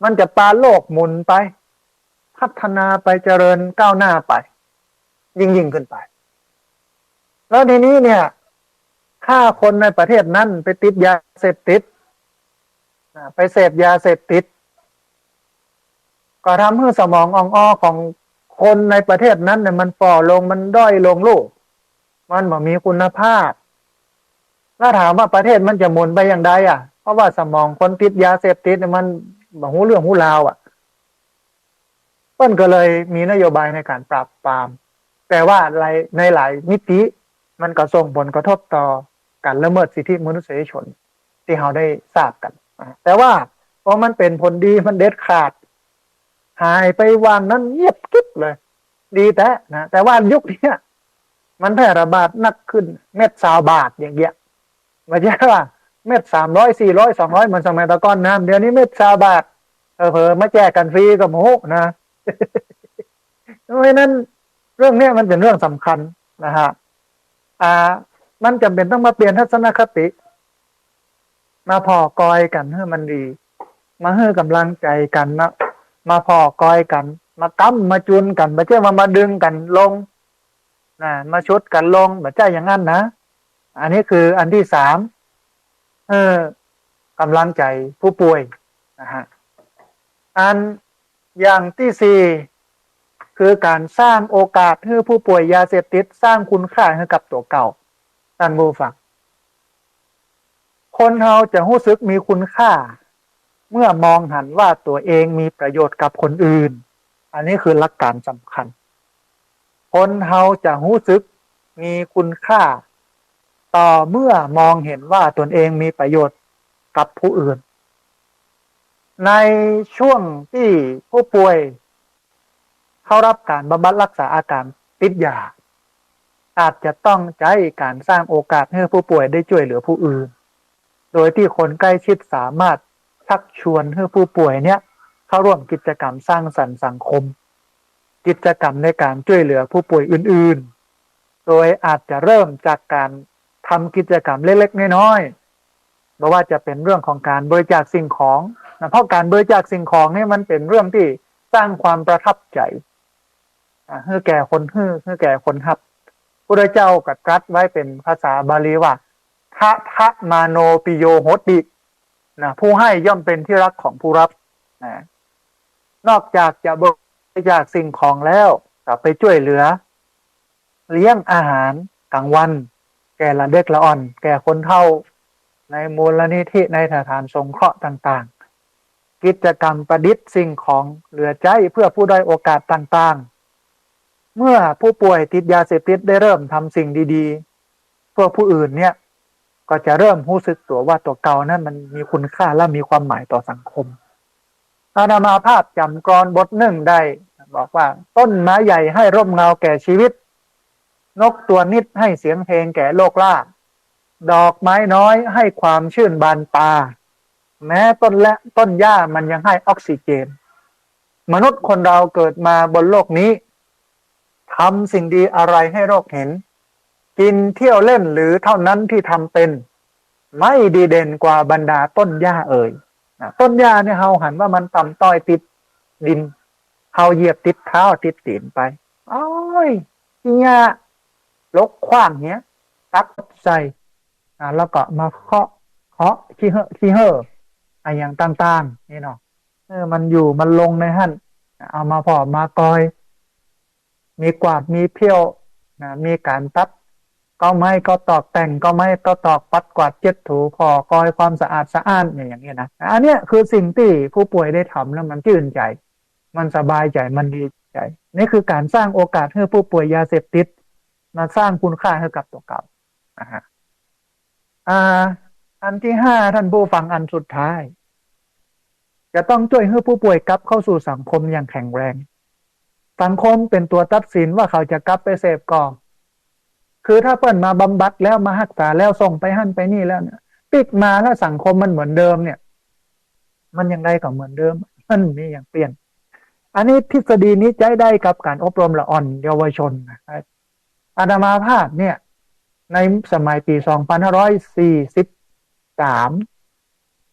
มันจะปาโลกหมุนไปพัฒนาไปเจริญก้าวหน้าไปยิ่งขึ้นไปแล้วทีนี้เนี่ยถ้าคนในประเทศนั้นไปติดยาเสพติดไปเสพยาเสพติดก็ทำให้สมองอ่อนของคนในประเทศนั้นเนี่ยมันฝ่อลงมันด้อยลงลูกมันบ่มีคุณภาพแล้วถามว่าประเทศมันจะหมุนไปอย่างไรเพราะว่าสมองคนติดยาเสพติดเนี่ยมันบ่หูเรื่องหูราวเปิ้นก็เลยมีนโยบายในการปราบปรามแต่ว่าในหลายมิติมันก็ส่งผลกระทบต่อการละเมิดสิทธิมนุษยชนที่เราได้ทราบกันแต่ว่าพอมันเป็นผลดีมันเด็ดขาดหายไปวางนั้นเงียบกิ๊บเลยดีแต่ว่ายุคนี้มันแพร่ระบาดนักขึ้นเม็ด20 บาทอย่างเงี้ยไม่ใช่ว่าเม็ด300 400 200เหมือนสมัยตะก้อนน้ำเดี๋ยวนี้เม็ด20 บาทเผลอมาแจกกันฟรีกับโมนะเพราะฉะนั้นเรื่องนี้มันเป็นเรื่องสำคัญนะฮะมันจำเป็นต้องมาเปลี่ยนทัศนคติมาพอกอยกันให้มันดีมาให้กำลังใจกันนะมาพอกอยกันมากั้มมาจุนกันไม่ใช่มาดึงกันลงมาชุดกันลงไม่ใช่อย่างนั้นนะอันนี้คืออันที่3กำลังใจผู้ป่วยนะฮะอันอย่างที่4คือการสร้างโอกาสให้ผู้ป่วยยาเสพติดสร้างคุณค่าให้กับตัวเก่าท่านผู้ฟังคนเราจะรู้สึกมีคุณค่าเมื่อมองหันว่าตัวเองมีประโยชน์กับคนอื่นอันนี้คือหลักการสำคัญคนเราจะรู้สึกมีคุณค่าต่อเมื่อมองเห็นว่าตนเองมีประโยชน์กับผู้อื่นในช่วงที่ผู้ป่วยเข้ารับการบำบัดรักษาอาการติดยาอาจจะต้องใช้การสร้างโอกาสให้ผู้ป่วยได้ช่วยเหลือผู้อื่นโดยที่คนใกล้ชิดสามารถชักชวนให้ผู้ป่วยเนี่ยเข้าร่วมกิจกรรมสร้างสรรค์สังคมกิจกรรมในการช่วยเหลือผู้ป่วยอื่นๆโดยอาจจะเริ่มจากการทำกิจกรรมเล็กๆน้อยๆไม่ว่าจะเป็นเรื่องของการบริจาคสิ่งของนะเพราะการบริจาคสิ่งของนี่มันเป็นเรื่องที่สร้างความประทับใจให้แก่คนรับพระเจ้าก็ตรัสไว้เป็นภาษาบาลีว่าทะมาโนปิโยโหตินะผู้ให้ย่อมเป็นที่รักของผู้รับนะนอกจากจะบริจาคสิ่งของแล้วก็ไปช่วยเหลือเลี้ยงอาหารกลางวันแก่ละเด็กละอ่อนแก่คนเฒ่าในมูลนิธิในสถานสงเคราะห์ต่างๆกิจกรรมประดิษฐ์สิ่งของเหลือใจเพื่อผู้ด้อยโอกาสต่าง เมื่อผู้ป่วยติดยาเสพติดได้เริ่มทำสิ่งดีๆเพื่อผู้อื่นเนี่ยก็จะเริ่มรู้สึกตัวว่าตัวเก่านั้นมันมีคุณค่าและมีความหมายต่อสังคมอานามาภาพจำกรบทหนึ่งได้บอกว่าต้นไม้ใหญ่ให้ร่มเงาแก่ชีวิตนกตัวนิดให้เสียงเพลงแก่โลกล่าดอกไม้น้อยให้ความชื่นบานตาแม้ต้นหญ้ามันยังให้ออกซิเจนมนุษย์คนเราเกิดมาบนโลกนี้ทำสิ่งดีอะไรให้โลกเห็นกินเที่ยวเล่นหรือเท่านั้นที่ทำเป็นไม่ดีเด่นกว่าบรรดาต้นหญ้าเอ่ยต้นหญ้าเนี่ยเฮาหันว่ามันต่ำต้อยติดดินเฮาเหยียบติดเท้าติดตีนไปอ้อยเนี่ยลกขว้างเนี้ยตักใส่แล้วก็มาเคาะขี้เห่ออย่างต่างๆนี่เนาะมันอยู่มันลงในหั่นเอามาพอมากอยมีกวาดมีเพี้ยวมีการตัดก็ไม่ก็ตอกแต่งก็ไม่ก็ตอกปัดกวาดเช็ดถูพอกอยความสะอาดสะอ้านอย่างนี้นะอันนี้คือสิ่งที่ผู้ป่วยได้ทำแล้วมันชื่นใจมันสบายใจมันดีใจนี่คือการสร้างโอกาสให้ผู้ป่วยยาเสพติดมาสร้างคุณค่าให้กับตัวเก่านะฮะอันที่ห้าท่านผู้ฟังอันสุดท้ายจะต้องช่วยให้ผู้ป่วยกลับเข้าสู่สังคมอย่างแข็งแรงสังคมเป็นตัวตัดสินว่าเขาจะกลับไปเสพก่อนคือถ้าเปิ้นมาบำบัดแล้วมารักษาแล้วส่งไปหั่นไปนี่แล้วเนี่ยปิดมาแล้วสังคมมันเหมือนเดิมเนี่ยมันยังไงก็เหมือนเดิมมันมีอย่างเปลี่ยนอันนี้ทฤษฎีนี้ใช้ได้กับการอบรมละอ่อนเยาวชนนะครับอาตมาภาพเนี่ยในสมัยปี2543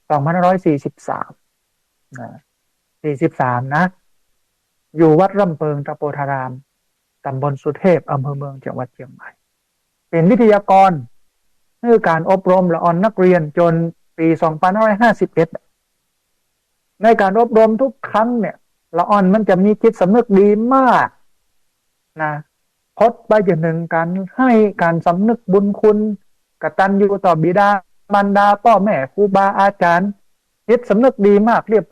2543นะอยู่วัดร่ำเพิงตะโพธารามตำบลสุเทพอำเภอเมืองจังหวัดเชียงใหม่เป็นวิทยากรให้การอบรมละอ่อนนักเรียนจนปี2551ในการอบรมทุกครั้งเนี่ยละอ่อนมันจะมีจิตสำนึกดีมากนะพดไปจนถึงการให้การสำนึกบุญคุณกตัญญูต่อบิดามารดาพ่อแม่ครูบาอาจารย์จิตสำนึกดีมากเรียบ